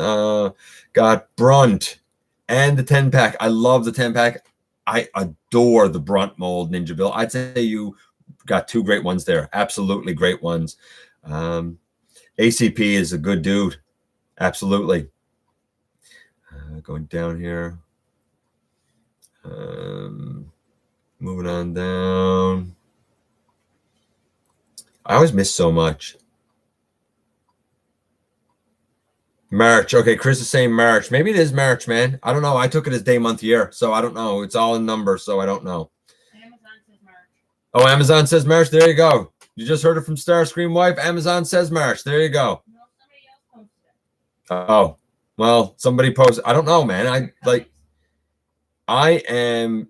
Got Brunt and the 10-pack. I love the 10-pack. I adore the Brunt mold Ninja Bill. I'd say you got two great ones there. Absolutely great ones. ACP is a good dude. Absolutely. Going down here. Moving on down. I always miss so much. March. Okay, Chris is saying March. Maybe it is March, man. I don't know. I took it as day, month, year, so I don't know. It's all in numbers, so I don't know. Amazon says March. Oh, Amazon says March. There you go. You just heard it from Starscream wife. Amazon says March. There you go. No, somebody else posted it. Oh, well, somebody posted. I don't know, man. I am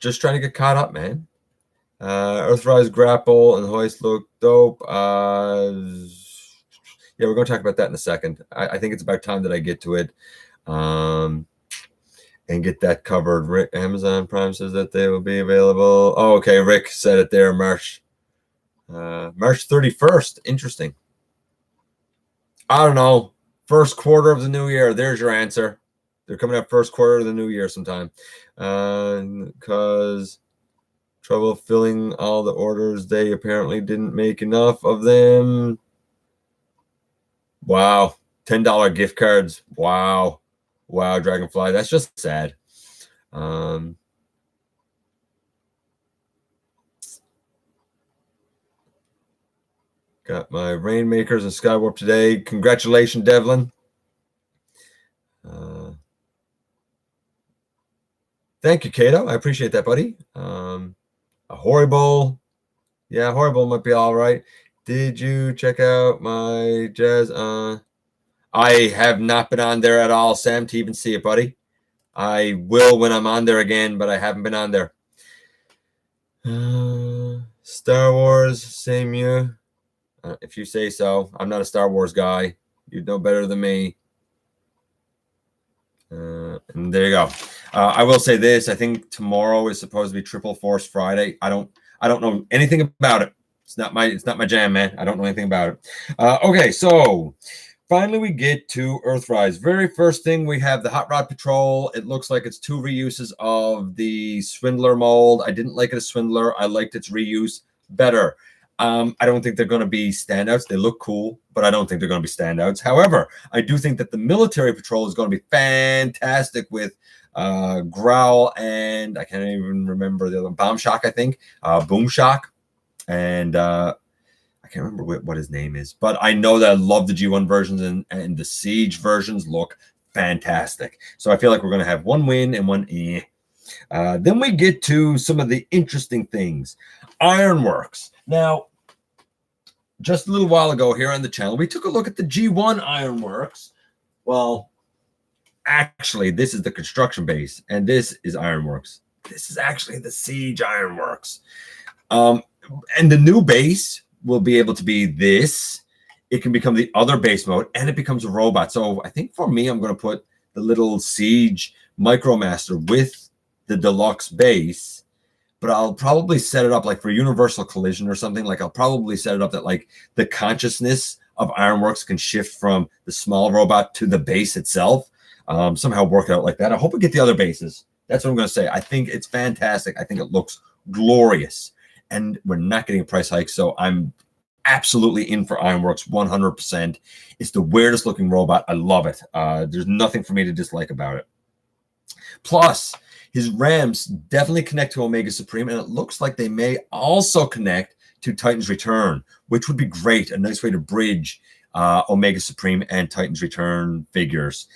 just trying to get caught up, man. Earthrise, Grapple, and Hoist look dope. Yeah, we're going to talk about that in a second. I think it's about time that I get to it and get that covered. Amazon Prime says that they will be available. Oh, okay. Rick said it there, March 31st. Interesting. I don't know. First quarter of the new year. There's your answer. They're coming out first quarter of the new year sometime. Because trouble filling all the orders. They apparently didn't make enough of them. Wow. $10 gift cards. Wow. Wow, Dragonfly. That's just sad. Got my Rainmakers and Skywarp today. Congratulations, Devlin. Thank you, Kato. I appreciate that, buddy. A Horrible. Yeah, Horrible might be all right. Did you check out my Jazz? I have not been on there at all, Sam, to even see it, buddy. I will when I'm on there again, but I haven't been on there. Star Wars, same year. If you say so. I'm not a Star Wars guy. You know better than me. And there you go. I will say this. I think tomorrow is supposed to be Triple Force Friday. I don't know anything about it. It's not my jam, man. I don't know anything about it. Okay, so finally we get to Earthrise. Very first thing, we have the Hot Rod Patrol. It looks like it's two reuses of the Swindler mold. I didn't like it as Swindler. I liked its reuse better. I don't think they're going to be standouts. They look cool, but I don't think they're going to be standouts. However, I do think that the military patrol is going to be fantastic with Growl and I can't even remember the other one. Bomb Shock, I think. Boom Shock. And I can't remember what his name is. But I know that I love the G1 versions and the Siege versions look fantastic. So I feel like we're going to have one win and one eh. Then we get to some of the interesting things. Ironworks. Now, just a little while ago here on the channel, we took a look at the G1 Ironworks. Well, actually, this is the construction base, and this is Ironworks. This is actually the Siege Ironworks. And the new base will be able to be this. It can become the other base mode, and it becomes a robot. So I think for me, I'm going to put the little Siege Micromaster with the deluxe base. But I'll probably set it up like for Universal Collision or something. Like I'll probably set it up that like the consciousness of Ironworks can shift from the small robot to the base itself. Somehow work it out like that. I hope we get the other bases. That's what I'm going to say. I think it's fantastic. I think it looks glorious. And we're not getting a price hike, so I'm absolutely in for Ironworks 100%. It's the weirdest looking robot. I love it. There's nothing for me to dislike about it. Plus, his rams definitely connect to Omega Supreme, and it looks like they may also connect to Titan's Return, which would be great. A nice way to bridge Omega Supreme and Titan's Return figures.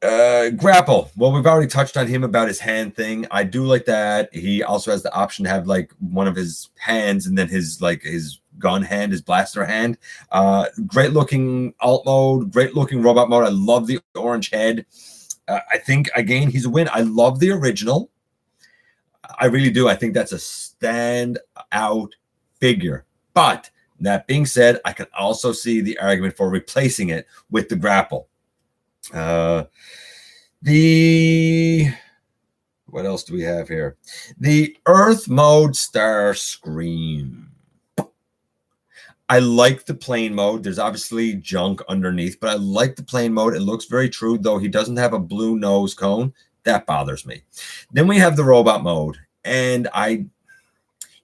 Grapple. Well, we've already touched on him about his hand thing. I do like that. He also has the option to have like one of his hands and then his gun hand, his blaster hand. Great looking alt mode, great looking robot mode. I love the orange head. I think again he's a win. I love the original. I really do. I think that's a standout figure. But that being said, I can also see the argument for replacing it with the Grapple. What else do we have here? The Earth mode Starscream. I like the plane mode. There's obviously junk underneath, but I like the plane mode. It looks very true, though he doesn't have a blue nose cone. That bothers me. Then we have the robot mode, and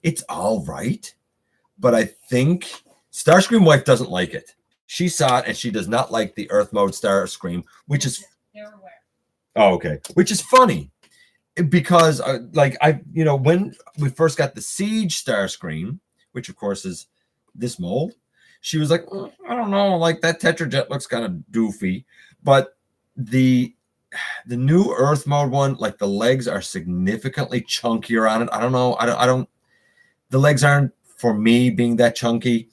it's all right, but I think Starscream wife doesn't like it. She saw it, and she does not like the Earth mode Starscream, which is which is funny because when we first got the Siege Starscream, which of course is this mold, she was like, I don't know, like that Tetrajet looks kind of doofy, but the new Earth mode one, like the legs are significantly chunkier on it. I don't know. I don't. The legs aren't for me being that chunky.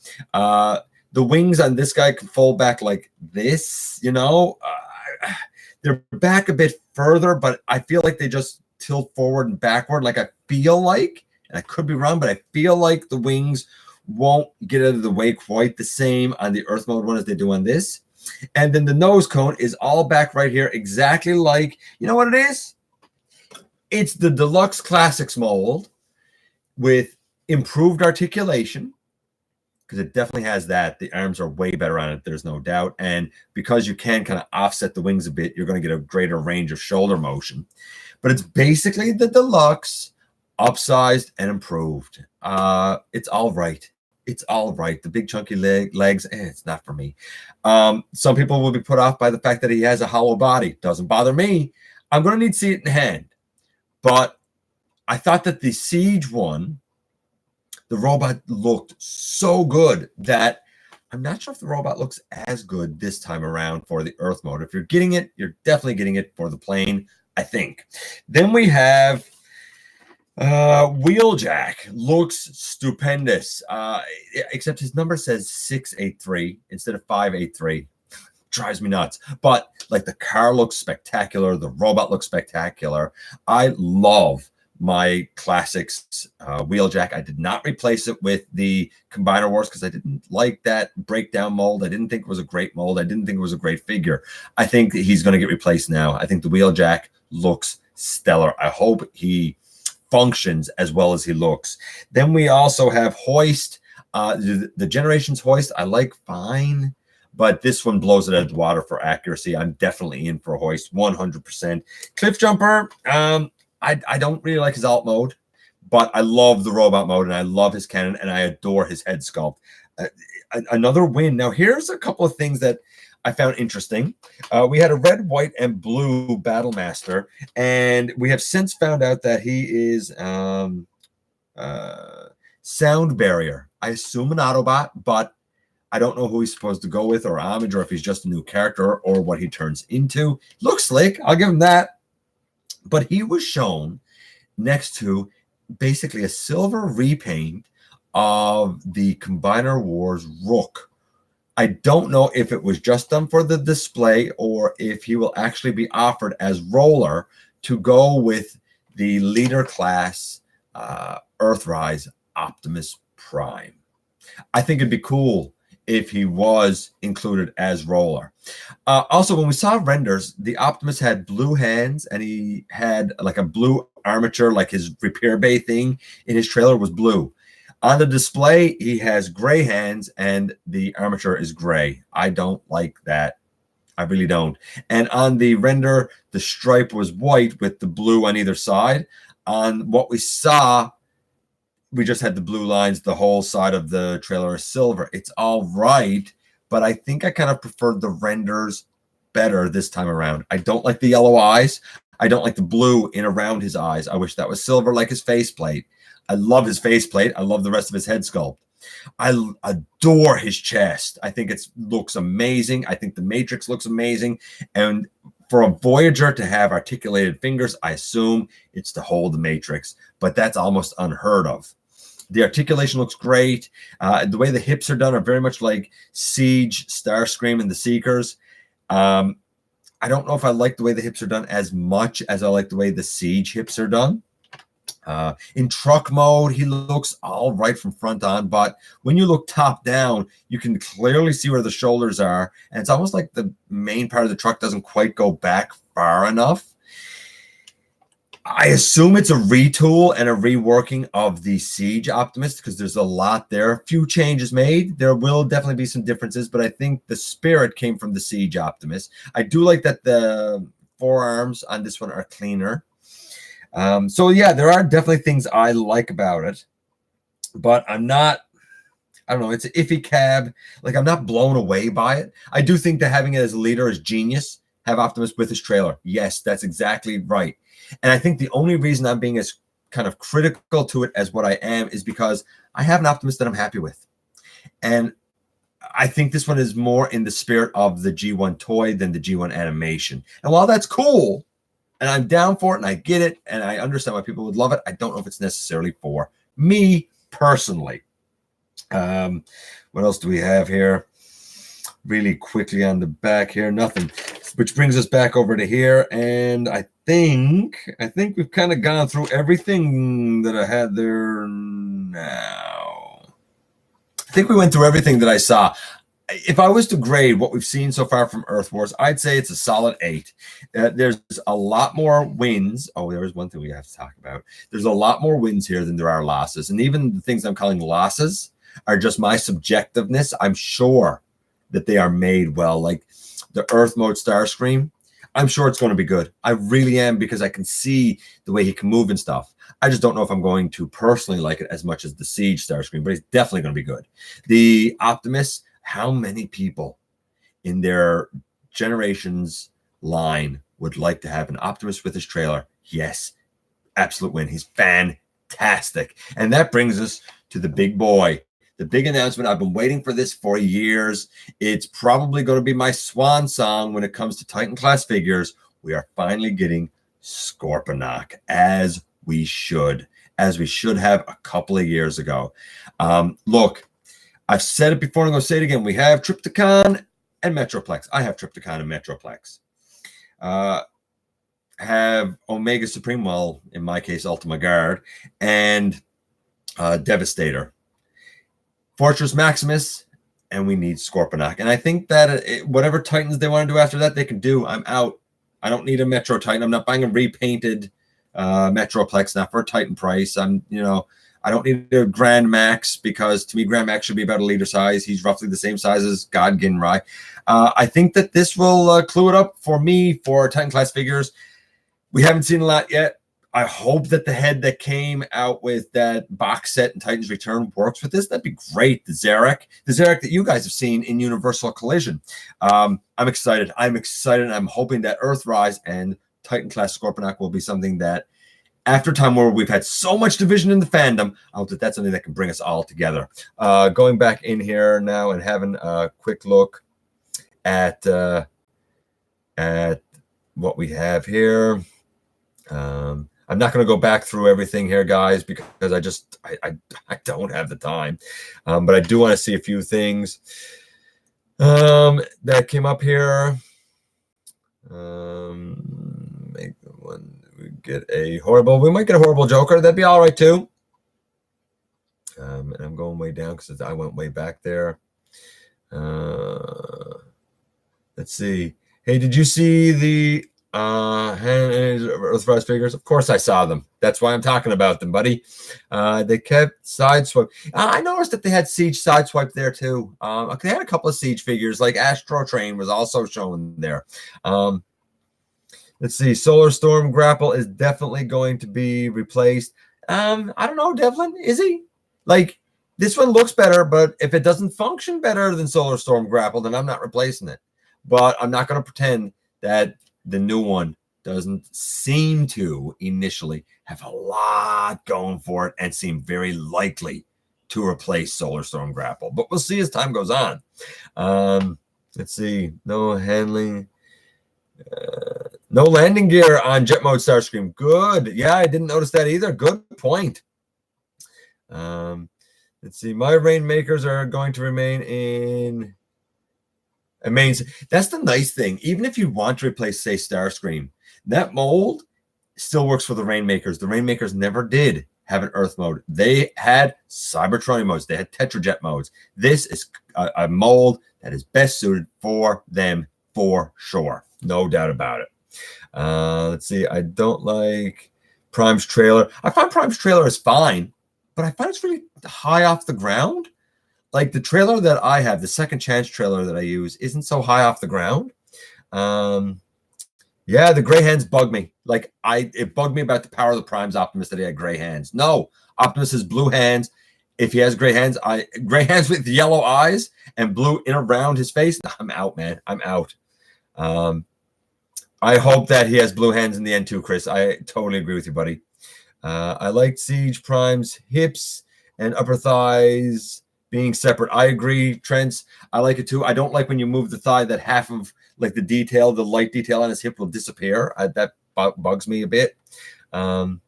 The wings on this guy can fold back like this, they're back a bit further, but I feel like they just tilt forward and backward. Like I feel like, and I could be wrong, but I feel like the wings won't get out of the way quite the same on the Earth mode one as they do on this. And then the nose cone is all back right here, exactly like, you know what it is? It's the Deluxe Classics mold with improved articulation, because it definitely has that. The arms are way better on it, there's no doubt. And because you can kind of offset the wings a bit, you're going to get a greater range of shoulder motion. But it's basically the Deluxe, upsized and improved. It's all right. It's all right. The big chunky legs, it's not for me. Some people will be put off by the fact that he has a hollow body. Doesn't bother me. I'm going to need to see it in hand. But I thought that the Siege one, the robot looked so good that I'm not sure if the robot looks as good this time around for the Earth mode. If you're getting it, you're definitely getting it for the plane, I think. Then we have Wheeljack. Looks stupendous, except his number says 683 instead of 583. Drives me nuts. But like the car looks spectacular, the robot looks spectacular. I love my classics Wheeljack. I did not replace it with the Combiner Wars because I didn't like that breakdown mold. I didn't think it was a great mold. I didn't think it was a great figure. I think he's going to get replaced now. I think the Wheeljack looks stellar. I hope he functions as well as he looks. Then we also have Hoist. The Generations Hoist I like fine, but this one blows it out of the water for accuracy. I'm definitely in for Hoist 100%. Cliff Jumper, I don't really like his alt mode, but I love the robot mode, and I love his cannon, and I adore his head sculpt. Another win. Now, here's a couple of things that I found interesting. We had a red, white, and blue Battle Master, and we have since found out that he is Sound Barrier. I assume an Autobot, but I don't know who he's supposed to go with or homage, or if he's just a new character or what he turns into. Looks slick. I'll give him that. But he was shown next to basically a silver repaint of the Combiner Wars Rook. I don't know if it was just done for the display or if he will actually be offered as roller to go with the leader class Earthrise Optimus Prime. I think it'd be cool if he was included as roller. Also, when we saw renders, the Optimus had blue hands, and he had like a blue armature, like his repair bay thing in his trailer was blue. On the display, he has gray hands, and the armature is gray. I don't like that. I really don't. And on the render, the stripe was white with the blue on either side. On what we saw, we just had the blue lines. The whole side of the trailer is silver. It's all right, but I think I kind of preferred the renders better this time around. I don't like the yellow eyes. I don't like the blue in around his eyes. I wish that was silver like his faceplate. I love his faceplate. I love the rest of his head sculpt. I adore his chest. I think it looks amazing. I think the Matrix looks amazing. And for a Voyager to have articulated fingers, I assume it's to hold the Matrix, but that's almost unheard of. The articulation looks great. The way the hips are done are very much like Siege, Starscream, and the Seekers. I don't know if I like the way the hips are done as much as I like the way the Siege hips are done. In truck mode, he looks all right from front on, but when you look top down, you can clearly see where the shoulders are, and it's almost like the main part of the truck doesn't quite go back far enough. I assume it's a retool and a reworking of the Siege Optimus because there's a lot there. A few changes made. There will definitely be some differences, but I think the spirit came from the Siege Optimus. I do like that the forearms on this one are cleaner. So yeah, there are definitely things I like about it, but I don't know, it's an iffy cab. Like, I'm not blown away by it. I do think that having it as a leader is genius. Have Optimus with his trailer. Yes, that's exactly right. And I think the only reason I'm being as kind of critical to it as what I am is because I have an Optimus that I'm happy with. And I think this one is more in the spirit of the G1 toy than the G1 animation. And while that's cool, and I'm down for it, and I get it, and I understand why people would love it, I don't know if it's necessarily for me personally. What else do we have here? Really quickly on the back here, nothing. Which brings us back over to here, and I think we've kind of gone through everything that I had there now. I think we went through everything that I saw. If I was to grade what we've seen so far from Earth Wars, I'd say it's a solid 8. There's a lot more wins. Oh, there is one thing we have to talk about. There's a lot more wins here than there are losses. And even the things I'm calling losses are just my subjectiveness. I'm sure that they are made well. Like the Earth mode Starscream, I'm sure it's going to be good. I really am, because I can see the way he can move and stuff. I just don't know if I'm going to personally like it as much as the Siege Starscream, but he's definitely going to be good. The Optimus, how many people in their generation's line would like to have an Optimus with his trailer? Yes, absolute win. He's fantastic. And that brings us to the big boy, the big announcement. I've been waiting for this for years. It's probably going to be my swan song when it comes to Titan class figures. We are finally getting Scorponok, as we should have a couple of years ago. Look, I've said it before and I'm going to say it again. We have Trypticon and Metroplex. I have Trypticon and Metroplex. Have Omega Supreme, well, in my case, Ultima Guard, and Devastator. Fortress Maximus, and we need Scorponok. And I think that whatever Titans they want to do after that, they can do. I'm out. I don't need a Metro Titan. I'm not buying a repainted Metroplex, not for a Titan price. I don't need a Grand Max, because to me, Grand Max should be about a liter size. He's roughly the same size as God Ginrai. I think that this will clue it up for me for Titan class figures. We haven't seen a lot yet. I hope that the head that came out with that box set in Titans Return works with this. That'd be great. The Zarek that you guys have seen in Universal Collision. I'm excited. I'm hoping that Earthrise and Titan class Scorponok will be something that, after a time where we've had so much division in the fandom, I hope that that's something that can bring us all together. Going back in here now and having a quick look at what we have here. I'm not going to go back through everything here, guys, because I don't have the time. But I do want to see a few things that came up here. Make one. We get a horrible. We might get a horrible Joker. That'd be all right too. And I'm going way down because I went way back there. Let's see. Hey, did you see the Earthrise figures? Of course I saw them. That's why I'm talking about them, buddy. They kept Sideswipe. I noticed that they had Siege Sideswipe there too. They had a couple of Siege figures, like Astro Train was also shown there. Let's see. Solar Storm Grapple is definitely going to be replaced. I don't know, Devlin. Is he? Like, this one looks better, but if it doesn't function better than Solar Storm Grapple, then I'm not replacing it. But I'm not going to pretend that the new one doesn't seem to initially have a lot going for it and seem very likely to replace Solar Storm Grapple. But we'll see as time goes on. Let's see. No handling. No landing gear on jet mode Starscream. Good. Yeah, I didn't notice that either. Good point. Let's see. My rainmakers are going to remain in. I mean, that's the nice thing. Even if you want to replace, say, Starscream, that mold still works for the rainmakers. The rainmakers never did have an Earth mode. They had Cybertronian modes. They had Tetrajet modes. This is a mold that is best suited for them for sure. No doubt about it. Let's see. I don't like Prime's trailer. I find Prime's trailer is fine, but I find it's really high off the ground. Like the trailer that I have, the second chance trailer that I use, isn't so high off the ground. Yeah, the gray hands bug me. Like it bugged me about the power of the Prime's Optimus that he had gray hands. No, Optimus has blue hands. If he has gray hands with yellow eyes and blue in around his face, I'm out, man. I'm out. I hope that he has blue hands in the end too, Chris. I totally agree with you, buddy. I like Siege Prime's hips and upper thighs being separate. I agree, Trent. I like it too. I don't like when you move the thigh that half of like the detail, the light detail on his hip will disappear. That bugs me a bit. And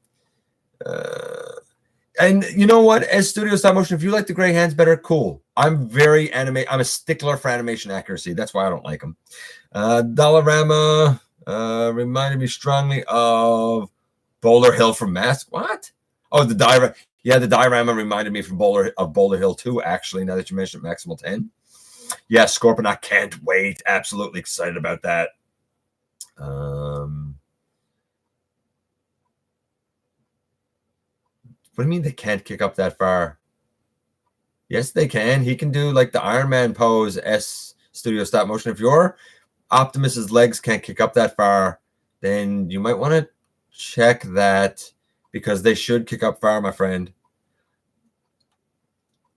you know what? As studio stop motion, if you like the gray hands better, cool. I'm a stickler for animation accuracy. That's why I don't like them. Dollarama reminded me strongly of Boulder Hill from Mask. What? Oh, the diorama. Yeah, the diorama reminded me from Boulder Hill 2, actually, now that you mentioned Maximal 10. Yeah, Scorpion, I can't wait. Absolutely excited about that. What do you mean they can't kick up that far? Yes, they can. He can do like the Iron Man pose, S studio stop motion. If your Optimus's legs can't kick up that far, then you might want to check that, because they should kick up far, my friend.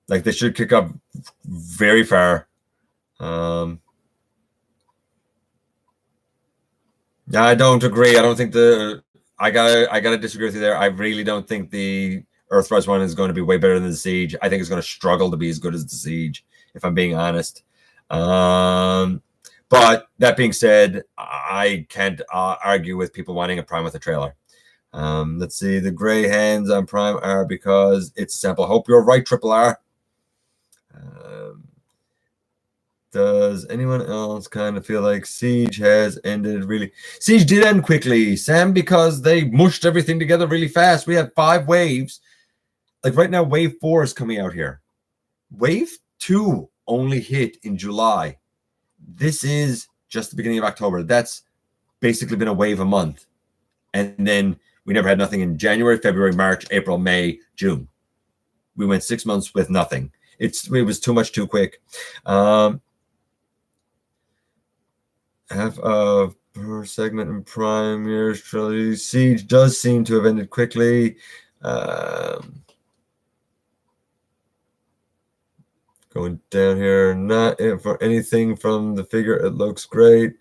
Like they should kick up very far. Yeah, I don't agree. I don't think I gotta disagree with you there. I really don't think the Earthrise one is going to be way better than the Siege. I think it's going to struggle to be as good as the Siege, if I'm being honest. But that being said, I can't argue with people wanting a Prime with a trailer. Let's see. The gray hands on Prime are because it's simple. Hope you're right, Triple R. Does anyone else kind of feel like Siege has ended really? Siege did end quickly, Sam, because they mushed everything together really fast. We had 5 waves. Like right now, Wave 4 is coming out here. Wave 2 only hit in July. This is just the beginning of October. That's basically been a wave a month. And then we never had nothing in January, February, March, April, May, June. We went 6 months with nothing. It was too much too quick. Half of per segment in Prime Years Trilogy. Siege does seem to have ended quickly. Going down here, not for anything from the figure. It looks great.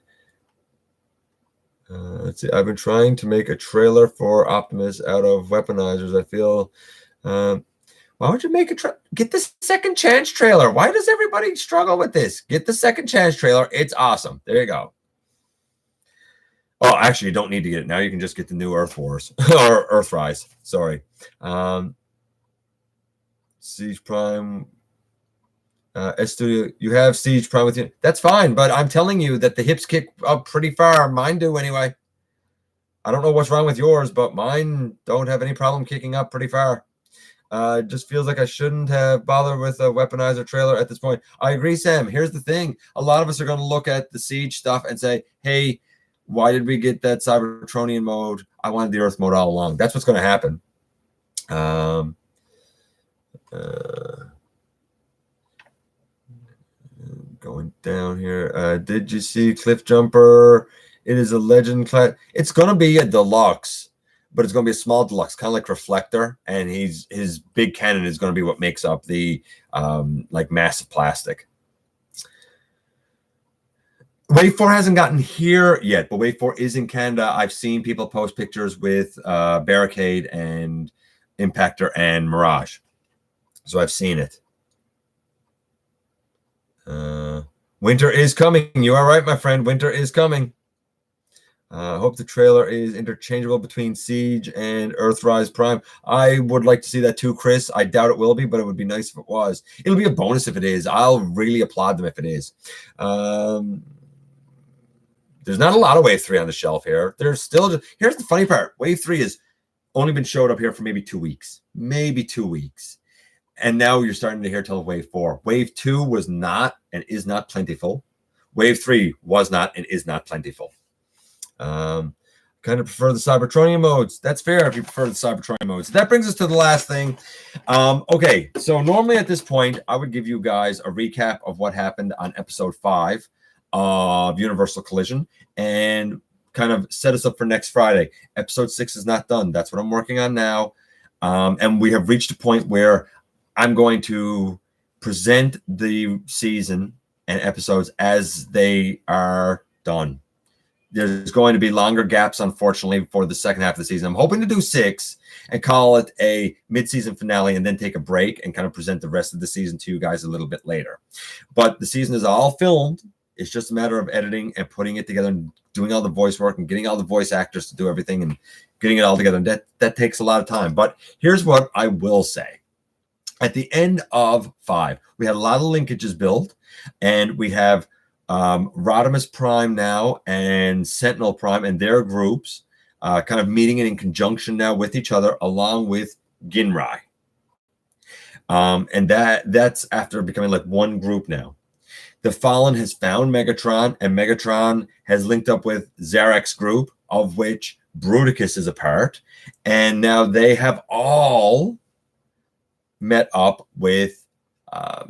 Let's see. I've been trying to make a trailer for Optimus out of weaponizers. I feel. Why would you make get the second chance trailer? Why does everybody struggle with this? Get the second chance trailer. It's awesome. There you go. Oh, actually, you don't need to get it now. You can just get the new Earth Wars or Earthrise. Sorry. Siege Prime. S Studio, you have Siege Prime with you. That's fine, but I'm telling you that the hips kick up pretty far. Mine do anyway. I don't know what's wrong with yours, but mine don't have any problem kicking up pretty far. It just feels like I shouldn't have bothered with a weaponizer trailer at this point. I agree, Sam. Here's the thing. A lot of us are going to look at the Siege stuff and say, hey, why did we get that Cybertronian mode? I wanted the Earth mode all along. That's what's going to happen. Going down here. Did you see Cliff Jumper? It is a legend class. It's going to be a deluxe. but it's going to be a small deluxe, kind of like Reflector, and his big cannon is going to be what makes up the like massive plastic. Wave 4 hasn't gotten here yet, but Wave 4 is in Canada. I've seen people post pictures with Barricade and Impactor and Mirage. So I've seen it. Winter is coming. You are right, my friend. Winter is coming. I hope the trailer is interchangeable between Siege and Earthrise Prime. I would like to see that too, Chris. I doubt it will be, but it would be nice if it was. It'll be a bonus if it is. I'll really applaud them if it is. There's not a lot of Wave 3 on the shelf here. There's still... Here's the funny part. Wave 3 has only been showed up here for maybe 2 weeks. Maybe 2 weeks. And now you're starting to hear till Wave 4. Wave 2 was not and is not plentiful. Wave 3 was not and is not plentiful. Kind of prefer the Cybertronian modes. That's fair if you prefer the Cybertronian modes. That brings us to the last thing. Okay, so normally at this point, I would give you guys a recap of what happened on episode 5 of Universal Collision and kind of set us up for next Friday. Episode 6 is not done. That's what I'm working on now. And we have reached a point where I'm going to present the season and episodes as they are done. There's going to be longer gaps, unfortunately, for the second half of the season. I'm hoping to do 6 and call it a mid-season finale and then take a break and kind of present the rest of the season to you guys a little bit later. But the season is all filmed. It's just a matter of editing and putting it together and doing all the voice work and getting all the voice actors to do everything and getting it all together. And that takes a lot of time. But here's what I will say. At the end of 5, we had a lot of linkages built, and we have Rodimus Prime now and Sentinel Prime and their groups kind of meeting in conjunction now with each other, along with Ginrai. And that's after becoming like one group now. The Fallen has found Megatron, and Megatron has linked up with Zarek's group, of which Bruticus is a part. And now they have all met up with, I'll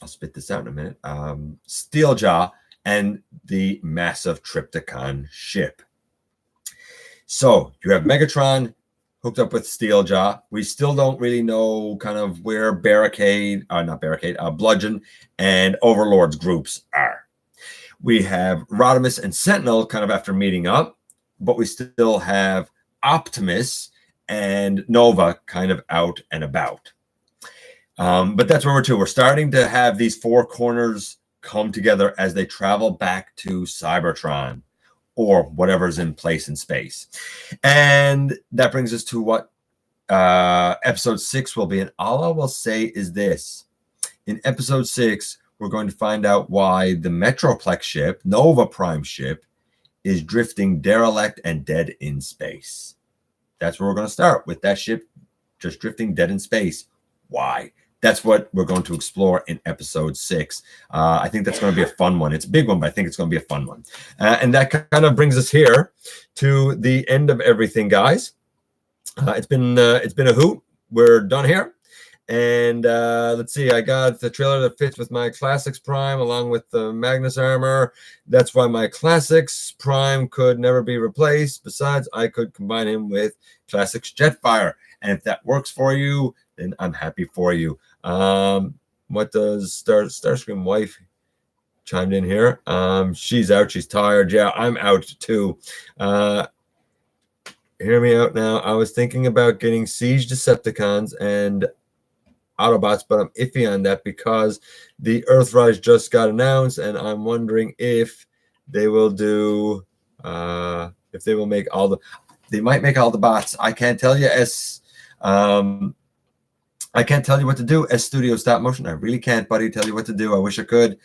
spit this out in a minute, Steeljaw and the massive Trypticon ship. So you have Megatron hooked up with Steeljaw. We still don't really know kind of where Bludgeon and Overlord's groups are. We have Rodimus and Sentinel kind of after meeting up, but we still have Optimus and Nova kind of out and about. But that's where we're to. We're starting to have these 4 corners come together as they travel back to Cybertron or whatever's in place in space. And that brings us to what episode 6 will be. And all I will say is this. In episode 6, we're going to find out why the Metroplex ship, Nova Prime ship, is drifting derelict and dead in space. That's where we're going to start, with that ship just drifting dead in space. Why? That's what we're going to explore in episode 6. I think that's going to be a fun one. It's a big one, but I think it's going to be a fun one. And that kind of brings us here to the end of everything, guys. It's been a hoot. We're done here. And let's see. I got the trailer that fits with my Classics Prime along with the Magnus armor. That's why my Classics Prime could never be replaced. Besides, I could combine him with Classics Jetfire. And if that works for you, then I'm happy for you. What does Starscream wife chimed in here? She's out. She's tired. Yeah, I'm out too. Hear me out now. I was thinking about getting Siege Decepticons and Autobots, but I'm iffy on that because the Earthrise just got announced, and I'm wondering if they will do, if they will make all the, they might make all the bots. I can't tell you I can't tell you what to do as Studio Stop Motion. I really can't, buddy, tell you what to do. I wish I could.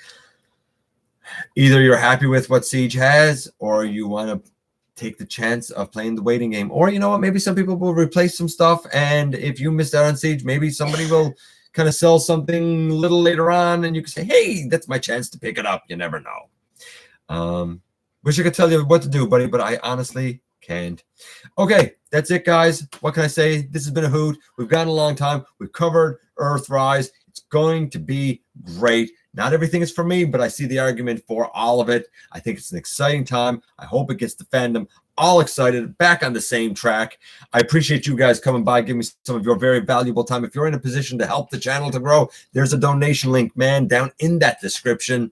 Either you're happy with what Siege has, or you want to take the chance of playing the waiting game. Or, you know what, maybe some people will replace some stuff, and if you missed out on Siege, maybe somebody will kind of sell something a little later on, and you can say, hey, that's my chance to pick it up. You never know. Wish I could tell you what to do, buddy, but I honestly can't. Okay, that's it, guys. What can I say? This has been a hoot. We've gone a long time. We've covered Earthrise. It's going to be great. Not everything is for me, but I see the argument for all of it. I think it's an exciting time. I hope it gets the fandom all excited, back on the same track. I appreciate you guys coming by, giving me some of your very valuable time. If you're in a position to help the channel to grow, there's a donation link, man, down in that description.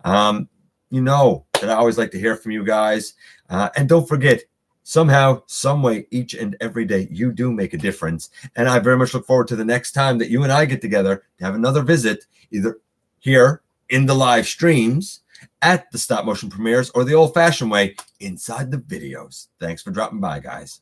You know that I always like to hear from you guys. And don't forget, somehow, some way, each and every day, you do make a difference. And I very much look forward to the next time that you and I get together to have another visit, either here in the live streams, at the stop motion premieres, or the old-fashioned way, inside the videos. Thanks for dropping by, guys.